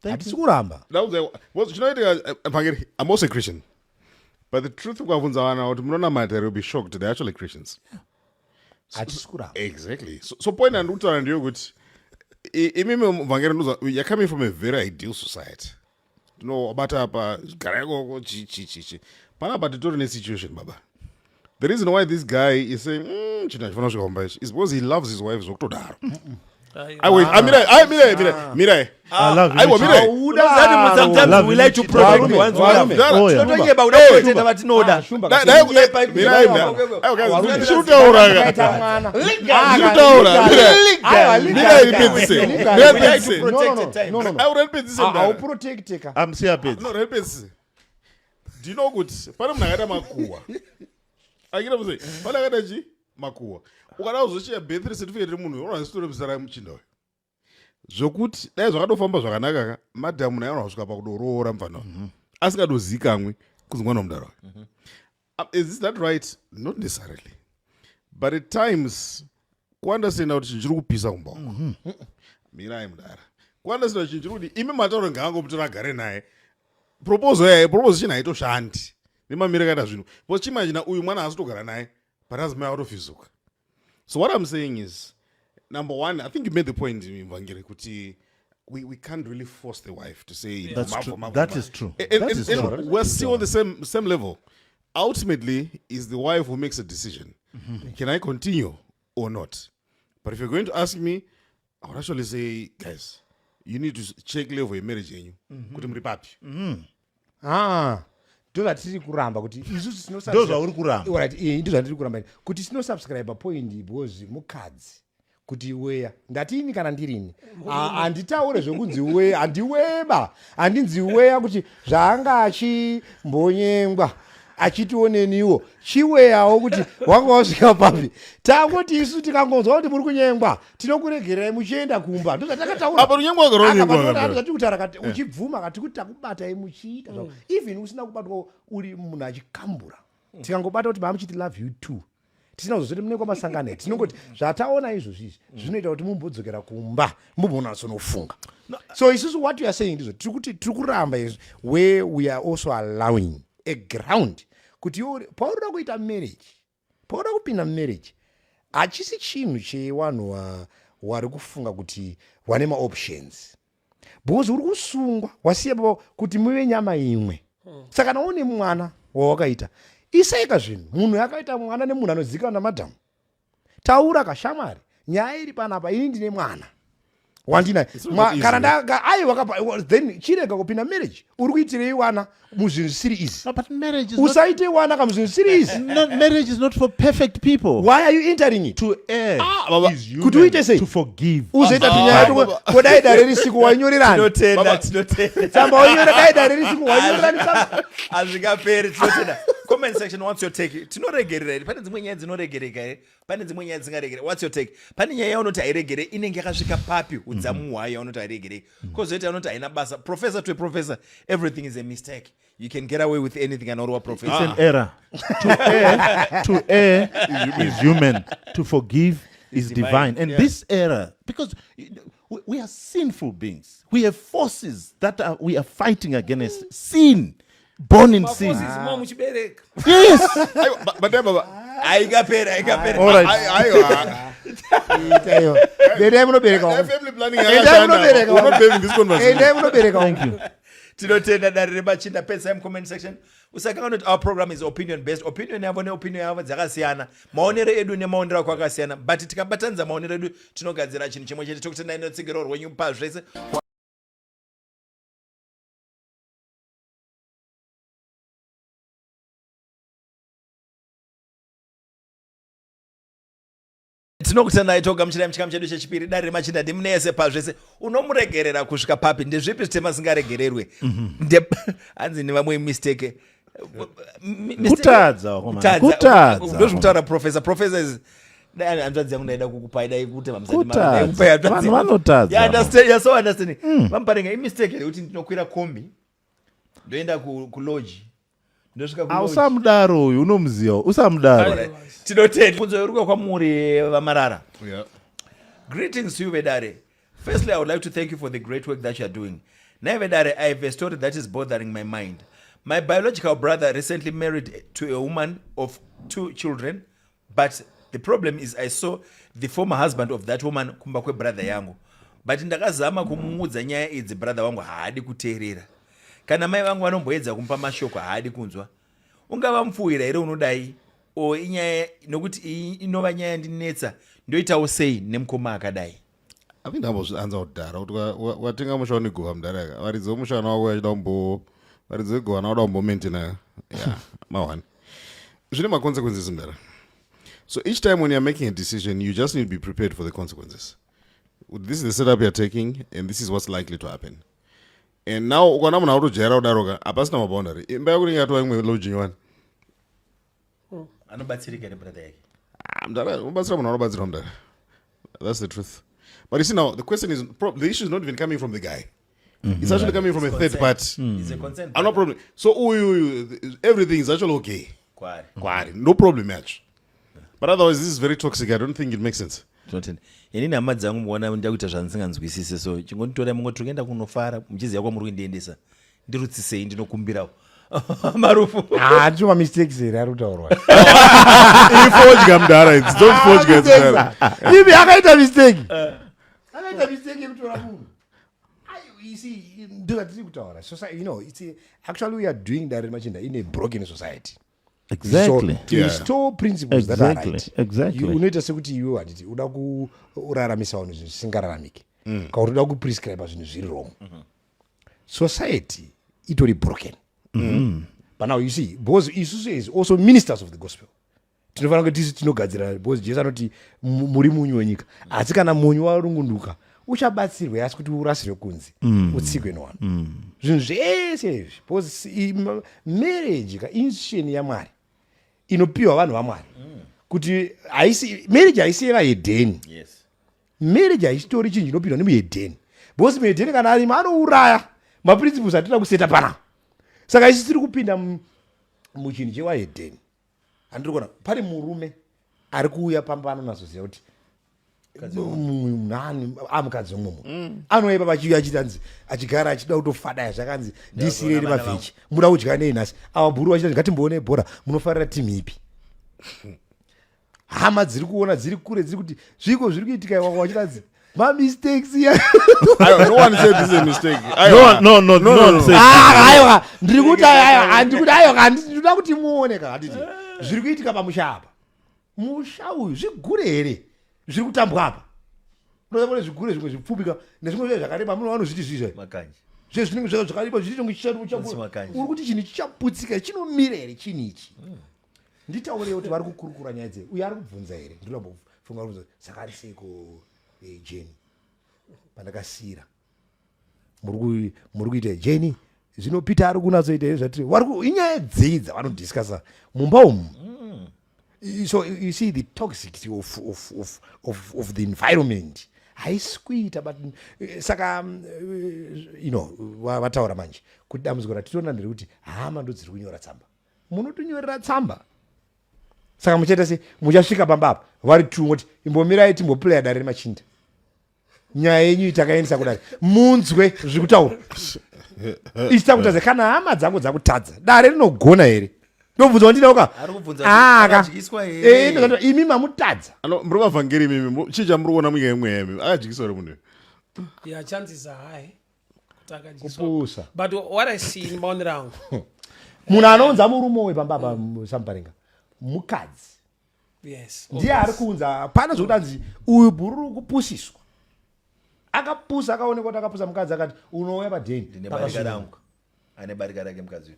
Hatisi kuramba. That was, you know, I'm also a Christian. But the truth of matter, you'll be shocked. They're actually Christians. Hatisi kuramba. Exactly. So point and Uta and Yogut, you're coming from a very ideal society. You know, about Garego, but the total situation, Baba. The reason why this guy is saying, is because he loves his wife. I love you. Sometimes we like to protect the ones we love. Talking about do you know good? Makuwa. Ukadazochiya birth certificate remunhu unozitora muzara muchinda we. Zvokuti dai zvakadofamba zvakanaka ka madhamu naye unosvika pakudoroora mfana. Asingadozikamwe kunzi mwana womudaro. Is that right? Not necessarily. But at times kuunderstand kuti chinhu chiri kupisa kumba uko. Mirai mudara. Kuunderstand chinhu chiri kuti imi matauro ngaangomutora agare naye. Proposal china haitoshandi. Nemamire kaita zvinhu. Because chimachina uyu mwana asitogara naye. But has my out of his look. So what I'm saying is, number one, I think you made the point in Evangelists, we can't really force the wife to say that's true. That is true. And we're still on the same level. Ultimately, is the wife who makes a decision. Can I continue or not? But if you're going to ask me, I would actually say, guys, you need to check level of marriage in you. Kuti muri papi. Ndovatiri kuramba kuti isusu ndozvauri kuramba. Right, ndozvatiri kuramba kuti sinosubscribe point because mukadzi kuti weya ndatini kana ndirini anditaure zvokunzi weya andiweba andinzi weya kuti zvaanga achimbonyengwa achitioneniwo chiweyawo kuti wanga wasvika papi tangoti isu tikangonzwa kuti muri kunyengwa tinokuregerai muchienda kumba ndozvatakatauraati uchibvuma kati kuti takubatai muchiita even usina kubatwa uri munhu achikambura tikangobata kuti mamuchiti love you too tisina kuzoti mune kwamasangano tinongoti zvataona izvozvizvi zvinoita kuti mumbodzokera kumba mumbonatsonofunga. So isusu what you are saying ndizvo tiri kuramba izvo where we are also allowing a ground kuti paunoda kuita marriage paunoda kupinda marriage hachisi chinhu chevanhu wari kufunga kuti wane maoptions because uri kusungwa wasiya kuti muve nyama imwe. Saka kana une mwana wawakaita isaika zvinhu munhu yakaita mwana nemunhu anozivikanwa namadhamu taura kashamwari nyaya iri panapa ini ndine mwana wandinaye kana aiwa then chirega kupinda marriage uri kuitirei wana muzvinhu zvisiri izi usaite wana kamuzvinhu zvisiri izi. Marriage is not for perfect people. Why are you entering it? To err is human, kuti uite sei to forgive. Uzoita tinyaya kodai dare risiku wainyorirani tsamba wainyora dai dare risiku wainyorirani tsamba hazvikaperi tinotenda. Comment section, what's your take? Tinoregerera pane dzimwe nyaya dzinoregereka here pane dzimwe nyaya dzisingaregere. What's your take? Pane nyaya yaunoti hairegere inenge yakasvika papi udzamu hwayo yaunoti hairegerei kozoita yaunoti haina basa. Professor to a professor, everything is a mistake. You can get away with anything and all professor. It's an error. To err is human. To forgive is divine. And this error, because we are sinful beings, we have forces that we are fighting against. Sin. Born in sin. Yes. But then, Baba, haikaperi. All right. Family planning. We're not having this conversation. Thank you. Tinotenda Dare Remachinda pesa comment section. Usakanga kuti our program is opinion based. Opinion yavo neopinion yavo dzakasiyana. Maonero edu nemaonero ako akasiyana. But tikabatanidza maonero edu tinogadzira chinhu chimwe chete tokuti nainotsigiro rwenyu pazvese. tinokutendai togamuchirai muchikamu chedu chechipiri Dare Remachinda ndimunese pazvese. Unomuregerera kusvika papi? Ndezvipi zvitema zvingaregererwe? Hanzi nevamwe mistake kutadza ndozvokutaura professor is hanzvadzi yangu ndaida kukupai dai kuti vanotadza. So understanding. Vamuparinga imistake yekuti ndinokwira kombi ndoenda kulodge ndosvika ausamudaro uyu unomuziva usamudaro tinotenda kunzo yoruka kwamuri vamarara. Yeah. Greetings to you, Vedare. Firstly, I would like to thank you for the great work that you are doing. Now, Vedare, I have a story that is bothering my mind. My biological brother recently married to a woman of 2 children, but the problem is I saw the former husband of that woman kumba kwe brother yangu. But ndakazama kumuudza nyaya idzi brother wangu haadi kuteerera. Kana mai vangu vanomboedza kumpa mashoko haadi kunzwa. Ungava mupfuwira here unodai o inyaya nokuti inova nyaya ndinetsa ndoitawo sei nemukoma akadai. I think ndambozvianza kudhara kuti watenga musha unegova mudhara varidzi vomushana wako vachida varidzi vegova navoda kumbomaintaina mawani zvine maconsequences mudhara. So each time when you're making a decision, you just need to be prepared for the consequences. This is the setup you're taking, and this is what's likely to happen. And now, ukana munhu autojaira kudaroka hapasina maboundary. Imba yako ringatova imwe lodging one. Anobatsirika nebrother yake. Mudhara, unobatsira munhu anobatsirwa mudhara. That's the truth. But you see now, the question is, the issue is not even coming from the guy. It's actually coming from a third party. It's a consent. No problem. So everything is actually okay. Kwari. No problem match. But otherwise, this is very toxic. I don't think it makes sense. Inini hama dzangu muona ndakuita zvandisinganzwisise, so chingonditora mungoti toenda kunofara muchiziva kwamuri kuendiendesa ndirutsisei ndinokumbirawo. Marufu. Ndichoma mistakes here ari kutaurwa. Ifodya mudhara, don't forge mudhara. Ibi akaita mistake. Akaita mistake yekutora munhu. You see, ndovatiri kutaura. Society, you know, actually we are doing Dare Remachinda in a broken society. Exactly. So, to restore principles that are right. Exactly. Unoita sekuti iwe handiti uda kuraramisa vanhu zvinhu zvisingararamike. Kana uda kuprescribe zvinhu zviri wrong. Society itori broken. But now you see, because isusu is also ministers of the gospel. Tinofanira kuti tisi tinogadzira, because Jesu anoti muri munyu wenyika. Asi kana munyu warungunduka, uchabatsirwa asi kuti urasirwe kunze, utsikwe nevanhu. Zvinhu zvese izvi, because marriage institution yaMwari inopiwa vanhu vaMwari. Kuti marriage haisi yevahedheni. Yes. Marriage haisitori chinhu chinopindwa nemuhedheni. Because muhedheni kana arimo anouraya maprinciples atinoda kuseta panapa. Saka isi tiri kupinda muchinhu chevahedheni. Handiri kuona pane murume ari kuuya pamba anonazoziva kuti munhani amukadzi omwe munhu anoipa pachiuya achitanzi achigara achida kutofadaya zvakanzi ndisireri mavheji muda kudya nei nhasi ava bhuru vachita ngatimboone bhora munofarira timu ipi. Hama dziri kuona dziri kure dziri kuti zviko zviri kuitika iwako vachitanzi mistakes here. No one said this is a mistake. No. Aiwa ndiri kuti handikuti aiwa ndinoda kuti muone kana handiti zviri kuitika pamusha apa. Musha uyu zvigure here zviri kutambwa apa. Unoona zvigure zvimwe zvipfupika nezvimwe zve zvakareba muno vanozviti zvizvo Makanyi. zvezvinenge zvakareba zvichitonge chichauri kuti chinhu chichaputsika chinomira here chinhu ichi. Nditaurewo kuti vari kukurukura nyaya dzei uyo ari kubvunza here ndinoda kufunga kuti saka ari seiko Jeni pandakasira muri kuita Jeni zvino Peter ari kunatsoita here zvatiri inyaya dzei dzavanodiscussa mumba umu. So you see the toxicity of the environment haisi kuita but saka you know vataura manje kuti dambudziko ratinoona nderekuti hama ndo dziri kunyora tsamba munotonyorera tsamba. Saka muchaita se muchasvika pamba apa vari tumoti imbomirai timboplaya Dare Remachinda nyaya yenyu takaendesa kudai munzwe zviri kutaura ichita kutadza kana hama dzangu dzakutadza dare rinogona here ndobvunza wandinauka imi mamutadza muri mavhangeri mimi chicha muri kuona munyika imwe yami akadyiswa uri munhu chances are high kupusa. but what I see in maonero angu munhu anounza murume wepamba apa Muparinga mukadzi yes ndiye ari kuunza pana zvokutanzi uyu bhuru kupusiswa akapusa akaonekwa kuti akapusa mukadzi akati unouya padheni Ndinebarika rangu ane barika rake mukadzi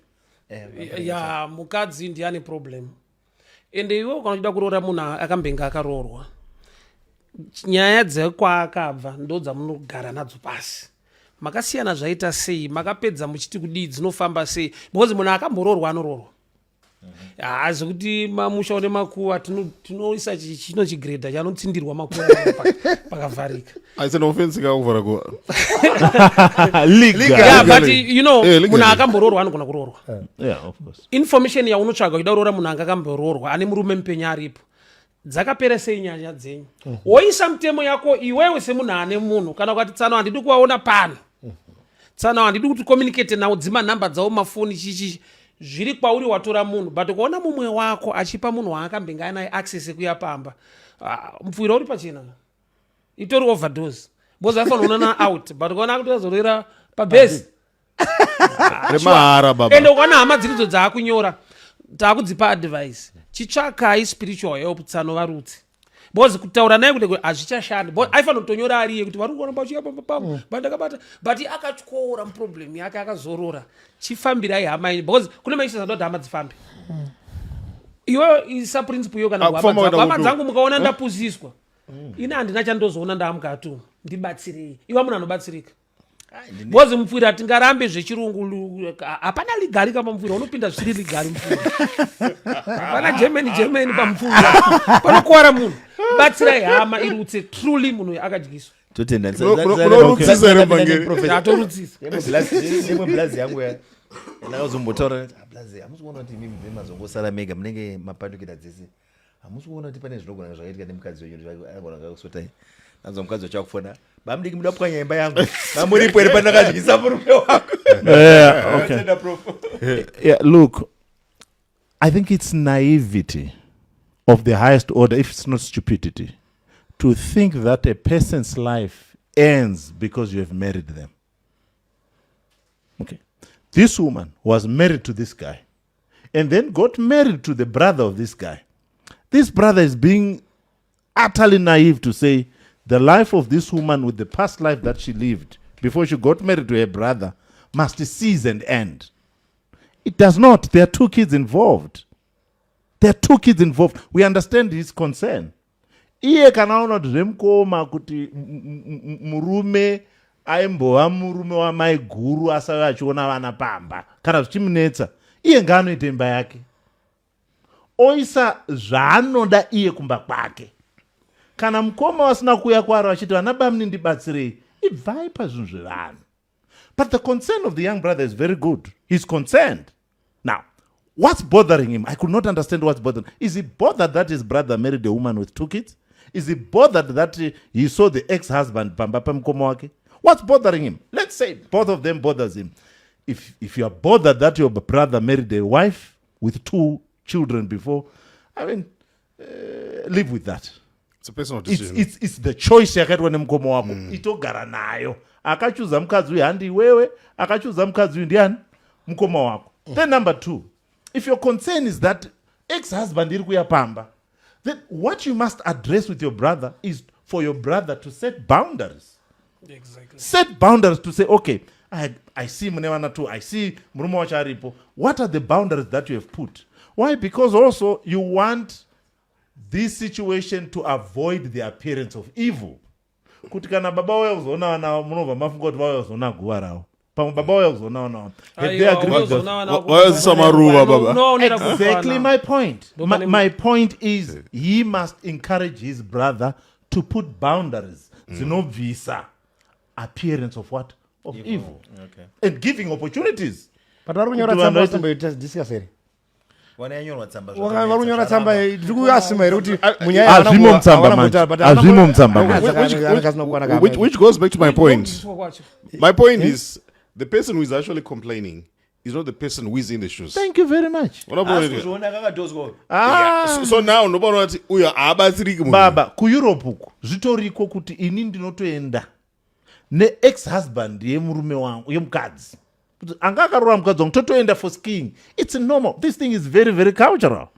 ya mukadzi ndiye ane problem ende iwe kana uchida kuroora munhu akambenga akaroorwa nyaya dzekwaakabva ndo dzamunogara nadzo pasi makasiyana zvaita sei makapedza muchiti kudii dzinofamba sei because munhu akamboroorwa anoroorwa hazi kuti mamusha une makuva tinoisa chino chigredha chanotsindirwa makuva pakavharika. It's an offense kakuvhara kuva. Yeah, but you know, munhu akambororwa anogona kurorwa. Yeah, of course. Information yaunotsvaga uchida kuroora munhu anga akambororwa ane murume mupenyu aripo dzakapera sei nyaya dzenyu. Woisa mutemo yako iwewe semunhu ane munhu kana ukati tsano handidi kuvaona pano, tsano handidi kuti communicate nawo dzima nhamba dzawo mafoni chichi zviri kwauri watora munhu, but kuona mumwe wako achipa munhu waakambenge naye access kuya pamba, mupfuwira uri pachena itori overdose because afanira na out, but kuona kuti azorera pabase remahara baba. ende ukaona hama dziridzo dzaakunyora taakudzipa advice chitsvakai spiritual help tsano varutsi because kutaura naye kuti hazvichashandi because aifanira kutonyora ariye kuti vari kuona pachiya pamba bandakabata but akatyora muproblem yake akazorora chifambirai hama yenyu because kune maisha zandoti hama dzifambe iwe isa principle yo kana hama dzangu mukaona ndapuziswa ine handina chandozoona ndaamukatu ndibatsirei iwa munhu anobatsirika bozi mupfuwira tingarambe zvechirungu hapana ligari kama mupfuwira unopinda zviri ligari mupfuwira hapana germany pamupfuwira panokuwara munhu batsirai hama irutse truly munhu akadyiswa imwe blazi yangu ndakazombotaura blazi hamusi kuona kuti imimi vemazongosara mega munenge mapandukira dzese hamusi kuona kuti pane zvinogona zvakaitika nemukadzi wenyu agona ngakusotai nanzo mukadzi wachakufona bamudiki muda kupwanya imba yangu bamuripo ere pandakadyisa murume wako. Yeah, look, I think it's naivety of the highest order, if it's not stupidity, to think that a person's life ends because you have married them. Okay. This woman was married to this guy and then got married to the brother of this guy. This brother is being utterly naive to say the life of this woman with the past life that she lived before she got married to her brother must cease and end. It does not. There are two kids involved. We understand his concern. Iye kanaona zvemukoma kuti murume aimbova murume wamai guru asave achiona vana pamba kana zvichimunetsa iye ngaanoita imba yake oisa zvaanoda iye kumba kwake. Kana mukoma wasina kuuya kwari vachiti vana baba mundibatsirei ibvai pazvinhu zvevanhu. But the concern of the young brother is very good. He's concerned. Now, what's bothering him? I could not understand what's bothering him. Is he bothered that his brother married a woman with 2 kids? Is he bothered that he saw the ex-husband pamba pamukoma wake? What's bothering him? Let's say both of them bothers him. If you are bothered that your brother married a wife with 2 children before, I mean, live with that. It's a personal decision. It's the choice yakaitwa nemukoma wako. Itogara nayo. Akachuza mukadzi uyu handi iwewe, akachuza mukadzi uyu ndiani? Mukoma wako. Then number 2, if your concern is that ex-husband iri kuya pamba, then what you must address with your brother is for your brother to set boundaries. Exactly. Set boundaries to say, okay, I see Munevana too, I see Murumo Wacharipo. What are the boundaries that you have put? Why? Because also you want this situation to avoid the appearance of evil. Kuti kana baba waya uzoona wana munova mafunga kuti waya uzoona guwa rawo. Pamwe baba waya uzoona wana. Exactly my point. My point is he must encourage his brother to put boundaries. Zinobvisa appearance of what? Of evil. Okay. And giving opportunities. But varunyora tsamba tsamba discuss here. Wanyanyorwa tsamba varunyora tsamba ndikuyasima here kuti which goes back to my point. My point is the person who is actually complaining is not the person who is in the shoes. Thank you very much. So now nobody wants uya abatsiriki munhu. Baba ku Europe uku zvitoriko kuti ini ndinotoenda ne ex-husband yemurume wangu yemukadzi. Kuti anga akarora mukadzi wangu totoenda for skiing. It's normal. This thing is very very cultural.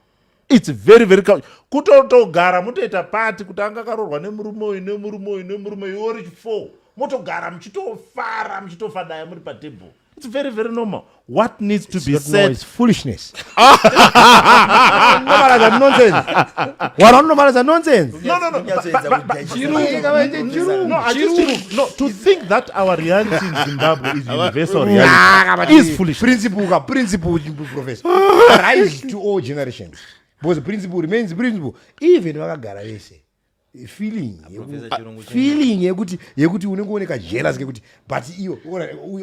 It's very very cultural. Kutotogara mutoita party kuti anga akarorwa nemurume uyu nemurume uyu nemurume uyu ori 4. Motogara muchitofara muchitofadaya muri patable. It's very, very normal. What needs to be No, said? it's foolishness. Normalize nonsense. What normalize nonsense? No, to think that our reality in Zimbabwe is universal reality is foolish. Principle, professor. Rise to all generations. Because the principle remains principle. Even vakagara vese. Feeling yekuti unongooneka jealous ngekuti but iyo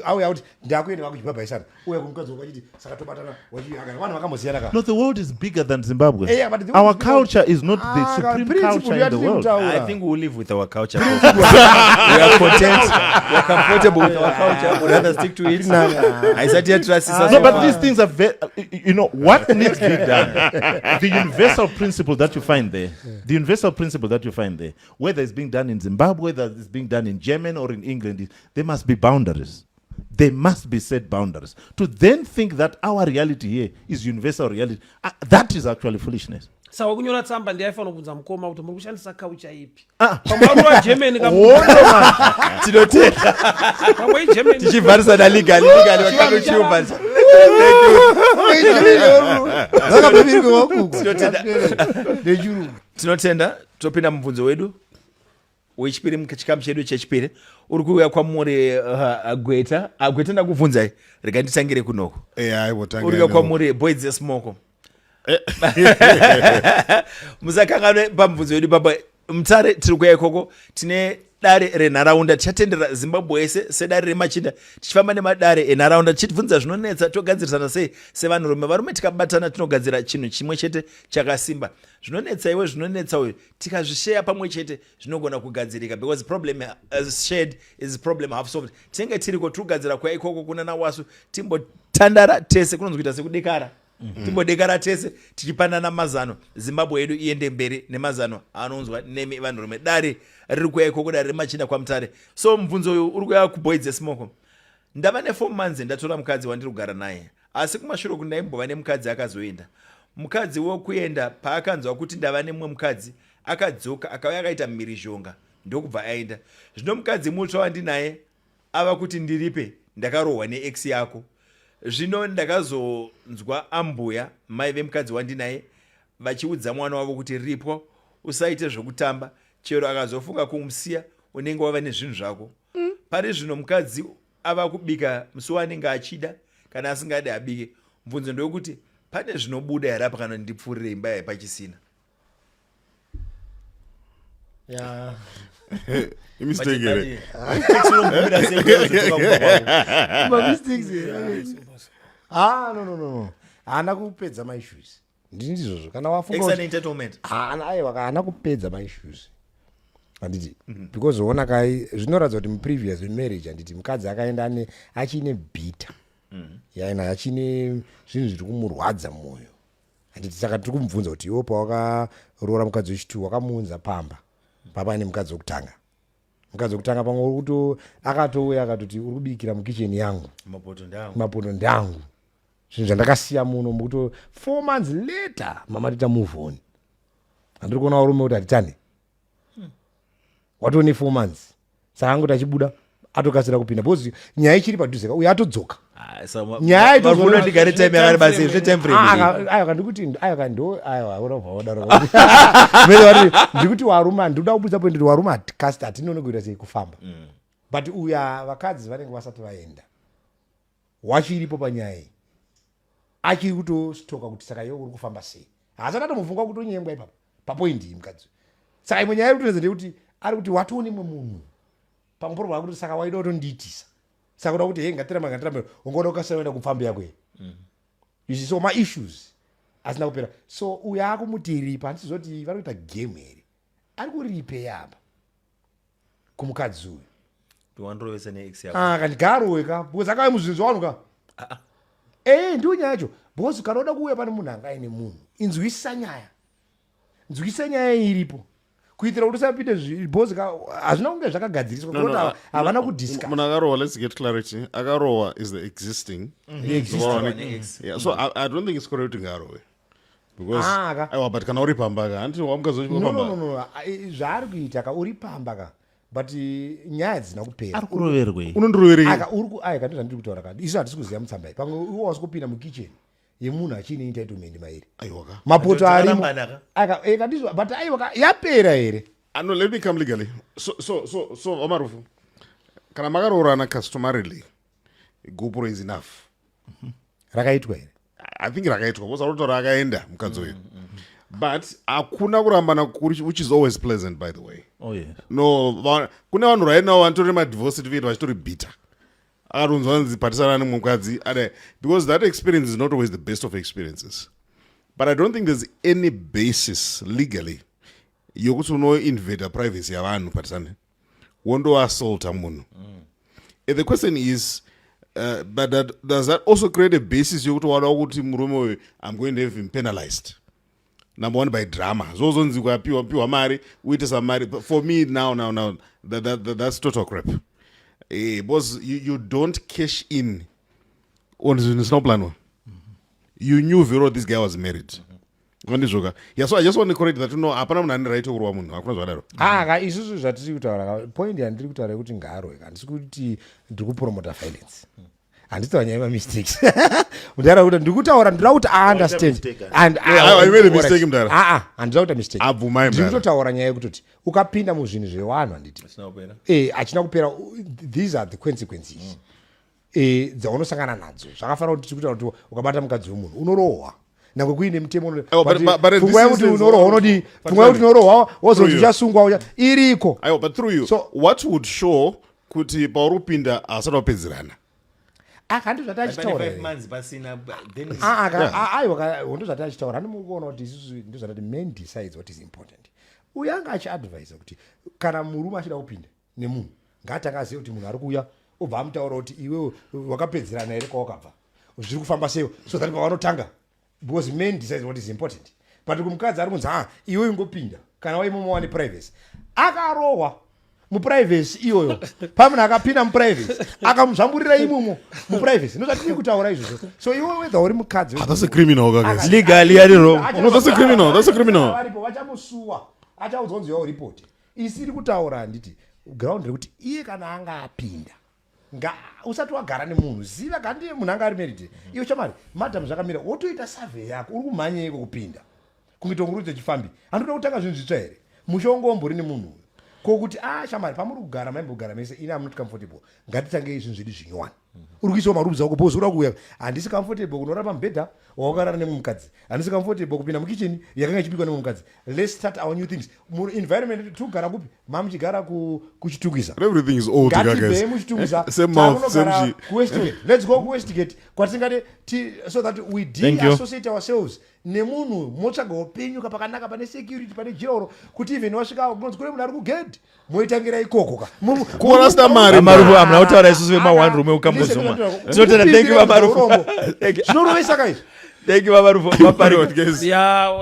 auya kuti ndakuenda vakuchibhabhaisana uya kumukadzi wakachiti saka tobatana wachiakana vanhu vakamosiyana ka. No, the world is bigger than Zimbabwe. Yeah, but the Our world is culture is not the supreme culture in the world. I think we live with our culture. We are content. We are comfortable with our culture. We'd rather stick to it. I said here trust is No, but these things are very, what needs to be done? The universal principle that you find there, whether it's being done in Zimbabwe, whether it's being done in Germany or in England, there must be boundaries. There must be set boundaries. To then think that our reality here is universal reality, that is actually foolishness. Sawa kunyora tsamba ndiyaifana kubvunza mukoma kuti muri kushandisa culture ipi. Pamwe waGermany tinotenda. Pamwe iGermany. Tichivharisana legally vakakuchiumbasa. Tinotenda topinda mubvunzo wedu wechipiri muchikamu chedu chechipiri uri kuuya kwamuri agweta ndakubvunzai rega nditangire kunoko uri kuuya kwamuri boys esmoko musakanganwe pamubvunzo wedu papa mutare tiri kuuya ikoko tine dare renharaunda tichatendera Zimbabwe yese sedare remachinda tichifamba nemadare enharaunda tichibvunza zvinonetsa togadzirisana sei sevanhurume varume tikabatana tinogadzira chinhu chimwe chete chakasimba zvinonetsa iwe zvinonetsa uyu tikazvisheya pamwe chete zvinogona kugadzirika because problem shared is problem half solved. Tinenge tiriko tirikugadzira kwa ikoko kuna nawasu timbotandara tese kunonzi kuita sekudekara timbodekara tese tichipanana mazano Zimbabwe yedu iende mberi nemazano anonzwa nemi vanhurume dare riri kuya ikoko dare remachinda kwamutare. So mubvunzo uyu uri kuya kuboyd's smoko ndava ne4 months ndatora mukadzi wandiri kugara naye asi kumashure kundaimbova nemukadzi akazoenda mukadzi wokuenda paakanzwa kuti ndava nemumwe mukadzi akadzoka akauya akaita mhirizhonga ndokubva aenda. Zvino mukadzi mutsva wandinaye ava kuti ndiripe ndakarohwa neex yako. Zvino ndakazonzwa ambuya mai vemukadzi wandinaye vachiudza mwana wavo kuti ripo usaite zvokutamba chero akazofunga kumusiya unenge wava nezvinhu zvako. Pari zvino mukadzi ava kubika musi wanenge achida kana asingadi abike. Mubvunzo ndokuti pane zvinobuda here apa kana ndipfuurire imba yapachisina. No. Haana kupedza maissues. Ndizvozvo kana wafunga entitlement. Haana kupedza maissues. Handiti because ona kai zvinoratidza kuti muprevious marriage handiti mukadzi akaenda achine bita. Yaina achine zvinhu zviri kumurwadza mwoyo. Handiti saka tiri kumubvunza kuti iwo pawakaroora mukadzi wechitu wakamuunza pamba. Papa ane mukadzi wokutanga. Mukadzi wokutanga pamwe kuti akatouya akatoti uri kubikira mukicheni yangu. Mapoto ndangu. Zvinhu zvandakasiya muno mukuti 4 months later mama tita move on. Handiri kuona varume kuti hatitane. Watone 4 months. Saka angoti achibuda atokasira kupinda because nyaya ichiri padhuze uye atodzoka. Nyaya itoona ndigare time yakari basi time frame. Ayo kandikuti ayo kando ayo wadaro. Ndikuti warume ndoda kubudisa point kuti warume atikasti atinoona kuita sei kufamba. But uya vakadzi vanenge vasati vaenda. Wachiripo panyaya. Achiri kutostoka kuti saka iwe uri kufamba sei. Hasati atomufunga kuti unyengwa ipapo. Papoindi mukadzi. Saka imwe nyaya iri kuti ari kuti watoone mumwe munhu. Pamuporo pakuti saka waida kutondiitisa. Saka kuda kuti ngatiramba ungoda ukasaenda kufamba yako. You see so my issues asina kupera. So uya akumutiri panisizoti vari kuita game here. Ari kuripe yapa. Kumukadzi uyu. Ndiwandirovesa neex yako. Kandigaro eka. Because akauya muzvinhu zvawanuka. Ndiyo nyaya yacho. Because kana uda kuuya pane munhu anga aine munhu. Inzwisisa nyaya. Nzwisisa nyaya iripo. Kuitira kuti usapinde because hazvina kunge zvakagadziriswa kuti havana kudiscuss. Munhu akarohwa, let's get clarity. Akarohwa is the existing. The existing. Yeah, so I don't think it's correct to ngarohwe. Because but kana uri pamba ka handiti wamukazoti pamba. No. Zvaari kuita ka uri pamba ka but nyaya hadzina kupera. Ari kuroverwe. Unondiroverei? Kana ndiri kutaura kana isu hatisi kuziva mutsamba iyi. Pamwe iwe wasi kupinda mukitchen yemunhu achine entitlement mairi. Aiwaka. Mapoto arimo. Aka. Kadizwa but aiwa yapera here. No, let me come legally. So Marufu. Kana makaroorana customarily. GoPro is enough. Rakaitwa here. I think rakaitwa because arotora akaenda mukadzi uyu. But hakuna kurambana which is always pleasant by the way. Oh yes. No, kuna vanhu right now vanotori madivorce certificate vachitori bitter. Akarunzwa nzi Phatisani nemukadzi because that experience is not always the best of experiences. But I don't think there's any basis legally yokuti unoinvade privacy yavanhu Phatisani wondoassaulta munhu. The question is but does that also create a basis yokuti wada kuti murume uyu I'm going to have him penalized? Number one, by drama. Zozonzi piwa mari, uite some mari. For me now, that's total crap. Boss, you don't cash in on the snow plan. You knew very well this guy was married. Yeah, so I just want to correct that. No, apana mnani right over woman. Hakuna zwadaro. Isusu zvatiri kutaura. Point yandiri kutaura kuti ngaarwe. Handisi kuti ndiri kupromota violence. Handisi wanyema mistakes. Mudara kuti ndikutaura ndira kuti I understand. And I made a mistake mudara. Handira kuti mistake. Abvumai mudara. Ndiri kutotaura nyaya yekutoti ukapinda muzvinhu zvevanhu handiti. Achina kupera. These are the consequences. Dzaunosangana nadzo. Zvakafanira kuti tikutaura kuti ukabata mukadzi wemunhu unorohwa. Nangwe kuine mutemo pfungwa kuti unorohwa unodi pfungwa kuti unorohwa wozoti uchasungwa iriko. Aiwa, but through you. So what would show kuti paurupinda asati wapedzerana? Kandi zvati achitaura ndo zvati achitaura handimukuona kuti isusu ndo zvatati men decides what is important. Uyu anga achiadvise kuti kana murume achida kupinda nemunhu ngaatanga azive kuti munhu ari kuuya obva amutaura kuti iwe wakapedzerana here kwawakabva zviri kufamba sei so that pavanotanga because men decides what is important. But kumukadzi ari kunzi iwe ingopinda kana waimomo wane privacy akarohwa muprivacy iyoyo pamwe akapinda muprivacy akamuzvamburira imomo muprivacy ndozvatiri kutaura izvozvo. So iwe whether uri mukadzi that's a criminal guys. Legally ari wrong. No, that's a criminal. Varipo vachamusuwa achaudzwa kunzi yawo report. Isiri kutaura handiti ground rekuti iye kana anga apinda usati wagara nemunhu ziva kandi munhu anga ari married iwe chamari madam zvakamira wotoita survey yako uri kumhanyeko kupinda kungitongurudzo chifambi handinoda kutanga zvinhu zvitsva here mushongombori nemunhu uyu kokuti shamari pamuri kugara maimbogara mese ine am not comfortable ngatitange zvinhu zvidi zvinyowani uri kuisawo marubzi ako bhozi ura kuuya handisi comfortable kunorara mubhedha wawakarara nemumukadzi handisi comfortable kupinda mukicheni yakanga ichibikwa nemumukadzi. Let's start our new things environment tikugara kupi mamuchigara kuchitukisa everything is old guys muchitukisa tamunogara kuwestgate. Let's go kuwestgate kwatingati so that we de-associate ourselves nemunhu motsvaga upenyu pakanaka pane security pane jirauro kuti even wasvika kunonzi kune munhu ari kugedhi moitangira ikoko kuorasta mari Marufu amuna kutaura isusu vema1 room ukambozoma tinotenda thank you Marufu zvinorovesa kaizvo. Thank you Marufu.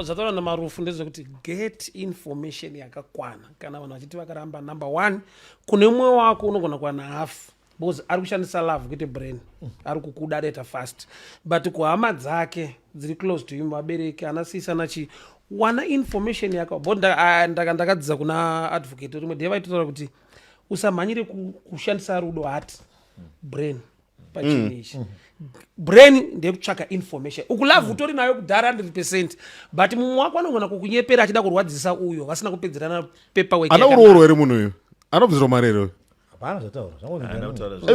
Zvataura naMarufu ndezvekuti get information yakakwana kana vanhu vachiti vakaramba number 1 kune umwe wako unogona kuwana half because ari kushandisa love kuite brain ari kukuda data fast but kuhama dzake dziri close to him vabereki anasisa nachi wana information yako ndakadzidza kuna advocate rimwe ndiye vaitotaura kuti usamhanyire kushandisa rudo hati brain pachinichi brain ndekutsvaka information ukulave utori nayo kudhara 100% but mumwe wako anogona kukunyepera achida kurwadzisa uyo vasina kupedzerana paperwork ana urooro here munhu uyu anobvizirwa mari here uyu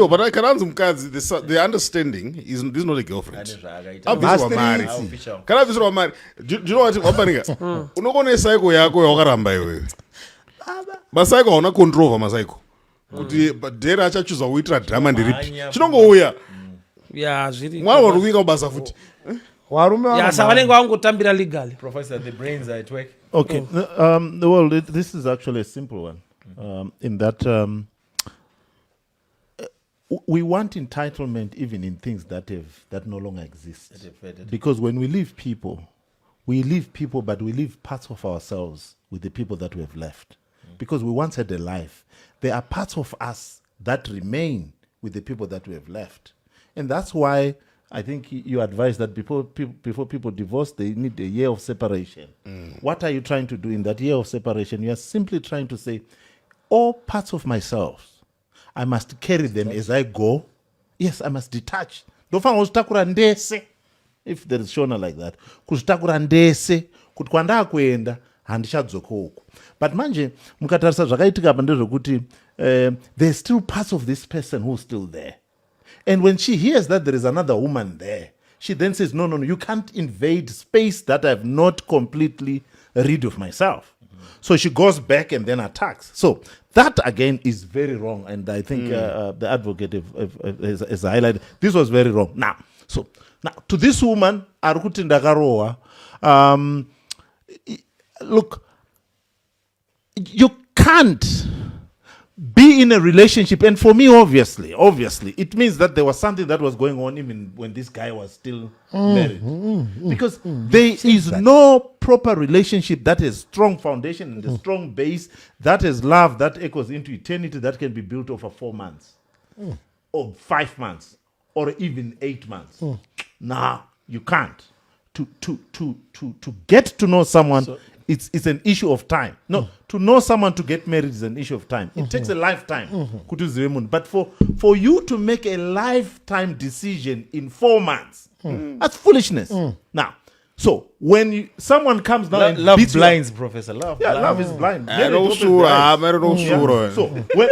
but kana anzi mukadzi the understanding is this not a girlfriend abvisirwa mari kana abvisirwa mari do you know what Muparinga unokone cycle yako yawakaramba iwewe macycle hauna control over macycle kuti Dare achachuza kuitira drama ndiripi chinongouya mwana vari kuika kubasa futi varume savanenge vangotambira legally. Professor, the brains are at work. Okay. Well, this is actually a simple one. In that we want entitlement even in things that no longer exist. Because when we leave people, but we leave parts of ourselves with the people that we have left. Because we once had a life. There are parts of us that remain with the people that we have left. And that's why I think you advise that before people divorce, they need a year of separation. What are you trying to do in that year of separation? You are simply trying to say, all parts of myself, I must carry them as I go. Yes, I must detach. Ndofanira kuzitakura ndese, if there is Shona like that. Kuzitakura ndese, kuti kwandakuenda handichadzoka uku. But manje mukatarisa zvakaitika apa ndezvekuti there's still parts of this person who's still there. And when she hears that there is another woman there, she then says, no, you can't invade space that I've not completely rid of myself. So she goes back and then attacks. So that again is very wrong. And I think the advocate has highlighted this was very wrong. Now to this woman, Arukuti Ndakaroa, look, you can't be in a relationship, and for me, obviously, it means that there was something that was going on even when this guy was still married. Because there is no proper relationship that has strong foundation and a strong base, that has love that echoes into eternity, that can be built over 4 months, or 5 months, or even 8 months. Nah, you can't. To get to know someone, it's an issue of time. No, to know someone to get married is an issue of time. It takes a lifetime. But for you to make a lifetime decision in 4 months, that's foolishness. Now, so when someone comes now and love beats blinds, you up, Professor. Love is blind. I Marriage don't opens sure. the eyes. I don't sure. So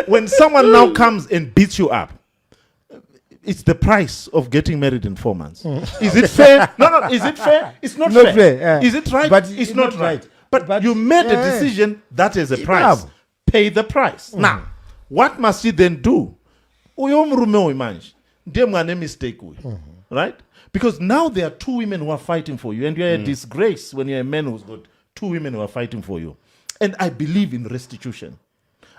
when someone now comes and beats you up, it's the price of getting married in 4 months. Is it fair? No. Is it fair? It's not fair. Is it right? But it's not right. But you made a decision that is a price. Pay the price. Now, what must you then do? Uyo mrume uyu manje, ndiye mwane mistake uyu. Right? Because now there are 2 women who are fighting for you, and you're a disgrace when you're a man who's got 2 women who are fighting for you. And I believe in restitution.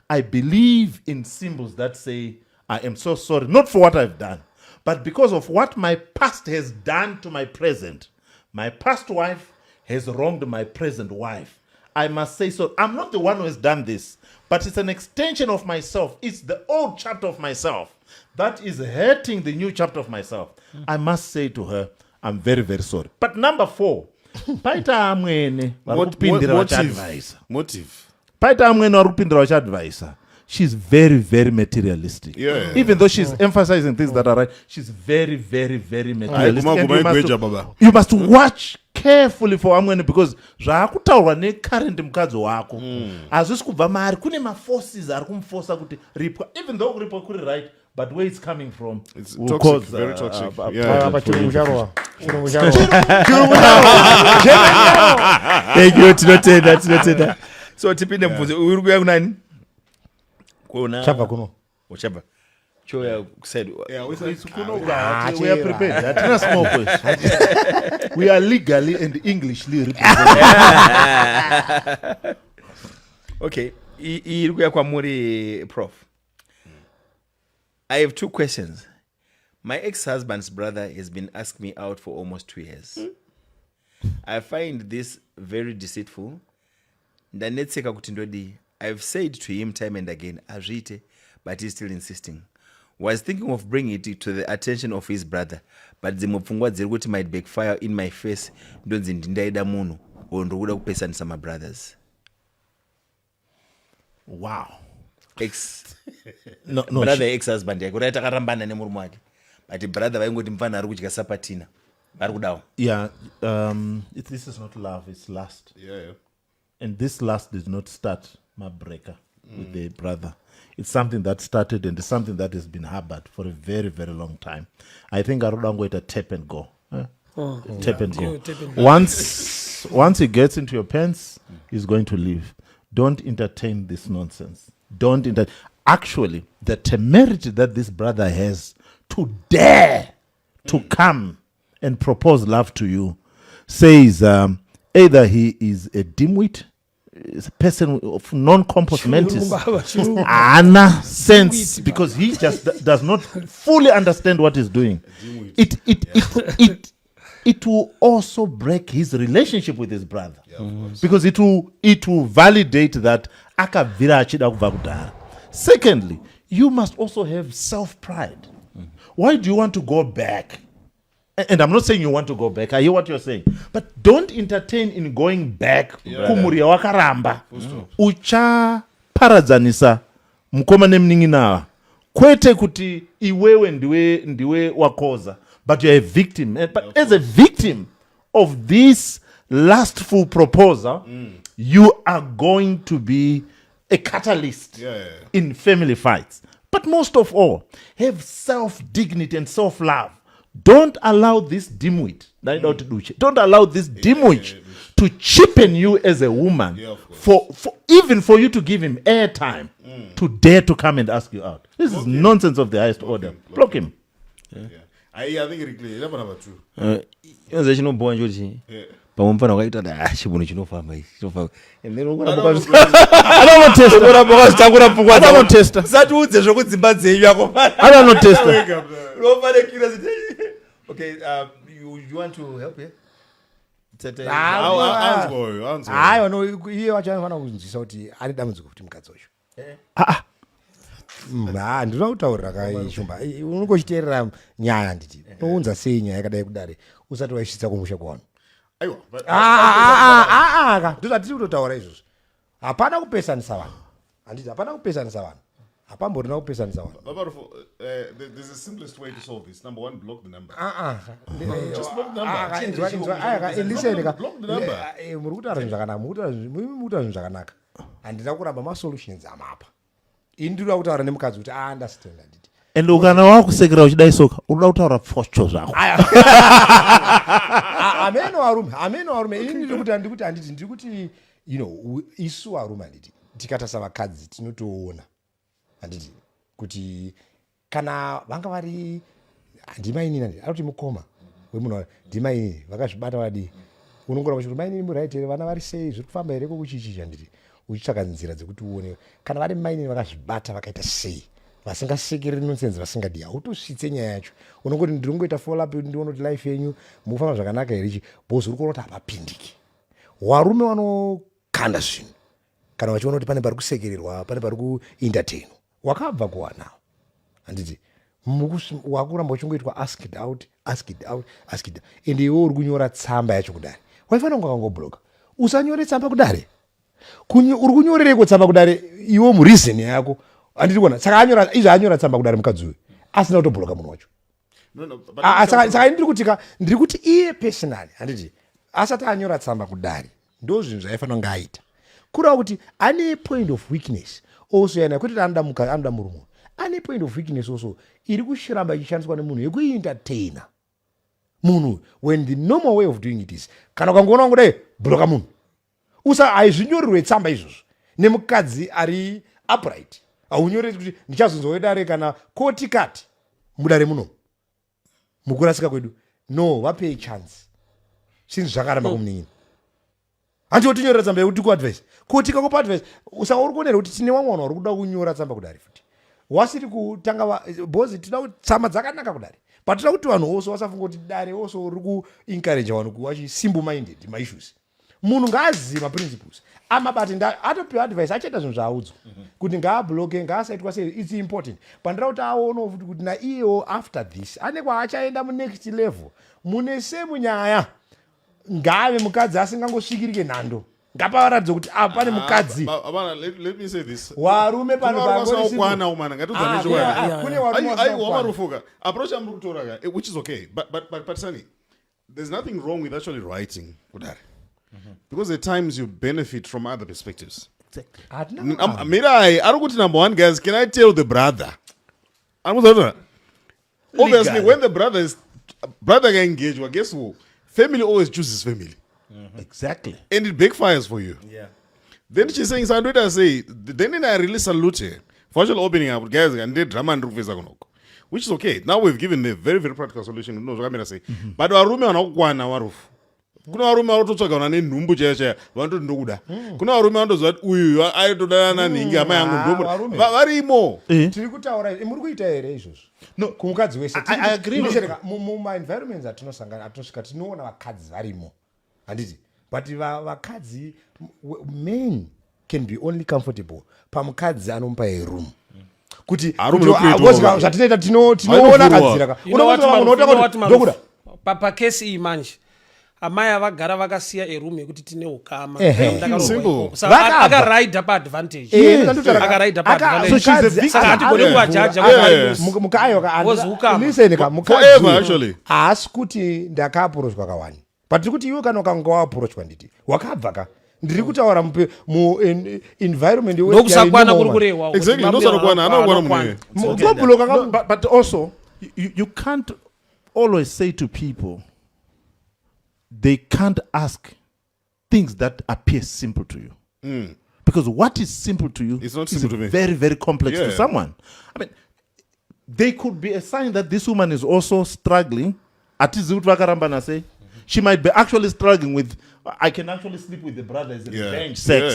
I believe in symbols that say, I am so sorry, not for what I've done, but because of what my past has done to my present. My past wife has wronged my present wife. I must say so. I'm not the one who has done this, but it's an extension of myself. It's the old chapter of myself that is hurting the new chapter of myself. I must say to her, I'm very, very sorry. But number 4, paita amwene varikupindira vachadvisa. Motive. Paita amwene varikupindira vachadvisa. She's very, very materialistic. Yeah. Even though she's emphasizing things that are right, she's very, very, very materialistic. And you must watch carefully for amwene, because zvakutaurwa necurrent mukadzi wako hazvisi kubva maari, kune maforces ari kumuforsa kuti ripwa, even though kuripwa kuri right, but where it's coming from, it's will toxic, cause, very toxic. Thank you, tinotenda. So tipinde mvunze, uri kuya kunani? Kuna Chapa kuno. Uchapa. Choya said, we are prepared. That's small question. We are legally and Englishly represented. Okay, iri kuya kwa muri Prof. I have 2 questions. My ex-husband's brother has been asking me out for almost 2 years. I find this very deceitful. Ndanetseka kuti ndodi. I've said to him time and again, Azite, but he's still insisting. Was thinking of bringing it to the attention of his brother, but zimupfungwa dzirikuti might backfire in my face. Ndonzi ndindaida munhu or ndokuda kupesanisa my brothers. Wow. Brother ex-husband yake uraita karambana nemurume wake. But brother vaingoti mfana ari kudya sapatina. Vari kudawo. Yeah, this is not love, it's lust. Yeah. And this lust did not start Mabreka with the brother. It's something that started, and it's something that has been harbored for a very, very long time. I think Arudango to tap and go. Tap and go. Once he gets into your pants, he's going to leave. Don't entertain this nonsense. Actually, the temerity that this brother has to dare to come and propose love to you says either he is a dimwit, is a person of non-compos mentis, ana sense, because he just does not fully understand what he's doing. It will also break his relationship with his brother, because it will validate that akavira achida kubva kudhara. Secondly, you must also have self-pride. Why do you want to go back? And I'm not saying you want to go back. I hear what you're saying. But don't entertain in going back. Kumuria wakaramba. Ucha paradzanisa mukoma nemnin'inawa kwete kuti iwewe ndiwe wakoza, but you're a victim. But as a victim of this lustful proposal, you are going to be a catalyst in family fights. But most of all, have self-dignity and self-love. Don't allow this dimwit. Don't allow this dimwit to cheapen you as a woman even for you to give him airtime to dare to come and ask you out. This is nonsense of the highest order. Block him. I think it clear. Number 2. Yonze chinobowa njoti pamwe wakaita da chibuno chinofamba and then anotesta usatiudze zvokudzimba dzenyu yako anotesta. Okay, you want to help here? Hayi iye wacho anofana kunzwisa kuti ane dambudziko kuti mukadzi wacho ndinoda kutaurira kaishumba unongochiteerera nyaya nditi nounza sei nyaya yakadai kudare usati waisvitsa kumusha kwanu. Ndozvatiri kutotaura izvozvo. Hapana kupesanisa vanhu. Handiti hapana kupesanisa vanhu. Hapamborina kupesanisa vanhu. Marufu, there's a simplest way to solve this. Number 1, block the number. Just block the number. Block the number. Muri kutaura zvinhu zvakanaka. Handina kuramba masolutions amapa. Ini ndiri kutaura nemukadzi kuti understand handiti. And ukana wakusekera uchidai soka unoda kutaura pfocho zvako. Ameno varume ini ndiri kuti isu varume handiti tikatasa vakadzi tinotoona handiti kuti kana vanga vari ndimainini handiti ari kuti mukoma wemunhu ndimainini vakazvibata vadi unongora kuti mainini muright here vana vari sei zviri kufamba here kokuchichicha handiti uchitsvaka nzira dzekuti uone kana vari mainini vakazvibata vakaita sei vasingasekeri nonsense vasingadi hautosvitse nyaya yacho unongoti ndirongoita follow up ndiona kuti life yenyu mukufamba zvakanaka here ichi bhozi uri kuona kuti hapapindiki. Varume vanokanda zvinhu kana vachiona kuti pane pari kusekererwa pane pari kuentertainwa wakabva kuwanawo handiti wakuramba uchingoitwa asked out ende iwe uri kunyora tsamba yacho kudare waifanira kunge wakangobloka usanyore tsamba kudare uri kunyorereko tsamba kudare iwe mureason yako handiti kuona saka anyora tsamba kudare mukadzi uyu asina kutobloka munhu wacho. Saka ndiri kuti iye personally handiti asati anyora tsamba kudare ndo zvinhu zvaifanira kunge aita kureva kuti ane point of weakness also yana kuti anoda murume ane point of weakness also iri kushiramba ichishandiswa nemunhu yekuentertaina munhu when the normal way of doing it is kana ukangoona kudai bloka munhu haizvinyorirwe tsamba izvozvo nemukadzi ari upright haunyoreri kuti ndichazonzowedare kana koti kati mudare muno mukurasika kwedu no vapei chance zvinhu zvakaramba kumunin'ina handiti wotinyorera tsamba yekuti kuadvice kuti kakupa advice saka uri kuonera kuti tine vamwana vari kuda kunyora tsamba kudare futi wasiri kutanga bhozi tida kuti tsamba dzakanaka kudare but tida kuti vanhu oso vasafunga kuti dare oso uri kuencourage vanhu kuvachi simple minded maissues. Munhu ngaazive maprinciples amabati atopiwa advice achaita zvinhu zvaaudzwa kuti ngaabloke ngaasaitwa sei it's important pandira kuti aonawo futi kuti naiyewo after this ane kwaachaenda munext level mune semunyaya ngaave mukadzi asingangosvikirike nhando ngapavaratidze kuti apa pane mukadzi. Let me say this. Warume pano Marufuka approach amuri kutora which is okay but Phatisani, there's nothing wrong with actually writing kudare. Because at times you benefit from other perspectives. Exactly. Number 1, guys, can I tell the brother? Obviously, when the brother can engage, well, guess who? Family always chooses family. Exactly. And it backfires for you. Yeah. Then she's saying, then I really salute her for actually opening up, guys, and they drama and which is okay. Now we've given a very, very practical solution. No, I'm say. But Warume Marufu. Kuna varume vanototsvagana nenhumbu chaiya vanototi ndokuda kuna varume vanotozva kuti uyu aitodana naningi hama yangu ndomuda varimo. Tiri kutaura muri kuita here izvozvo kumukadzi wese mumaenvironments atinosvika tinoona vakadzi varimo handiti but vakadzi men can be only comfortable pamukadzi anomupa room kuti zvatinoita tinoona kadziraka ndokuda pakesi iyi manje amai avagara vakasiya erumu yekuti tine ukama Simple. akaraidha paadvantage akaraidha paadvantagesaka hatigoni kuvajaja Forever, actually. haasi kuti ndakaaporochwa kawani but tiri kuti iwe kana ukanga waaporochwa nditi wakabva ka ndiri kutaura environment ndokusakwana kuri kurehwa Exactly, ndosarokwana, hana kukwana munhu. But also, you can't always say to people, they can't ask things that appear simple to you. Because what is simple to you It's not is simple to me. very, very complex to Yeah. someone. I mean, they could be a sign that this woman is also struggling. Say, she might be actually struggling with, I can actually sleep with the brother as a revenge sex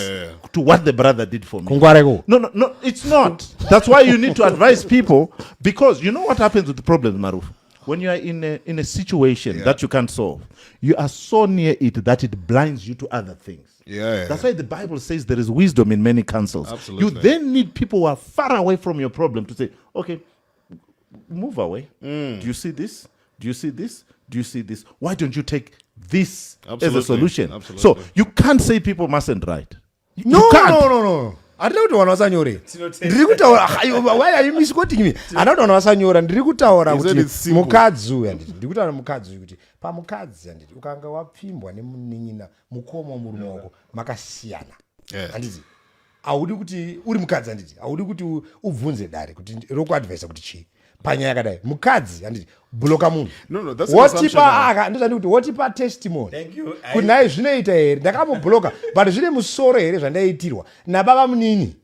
to what the brother did for me. No, it's not. That's why you need to advise people, because you know what happens with the problem, Marufu? When you are in a situation that you can't solve, you are so near it that it blinds you to other things. That's why the Bible says there is wisdom in many counsels. Absolutely. You then need people who are far away from your problem to say, okay, move away. Do you see this? Do you see this? Do you see this? Why don't you take this as a solution? So you can't say people mustn't write. No. Handina kuti vanhu vasanyore ndiri kutaura why are you misquoting me handina kuti vanhu vasanyora ndiri kutaura kuti mukadzi uyu handiti ndiri kutaura mukadzi uyu kuti pamukadzi handiti ukanga wapfimbwa nemunin'ina mukoma murume wako makasiyana handiti haudi kuti uri mukadzi handiti haudi kuti ubvunze dare kuti rokuadvhaisa kuti chii panyaya yakadai mukadzi handiti bhuloka munhu wotipa ndozvandi kuti wotipa testimony kuti naye zvinoita here ndakamubhuloka but zvine musoro here zvandaiitirwa nababa munini.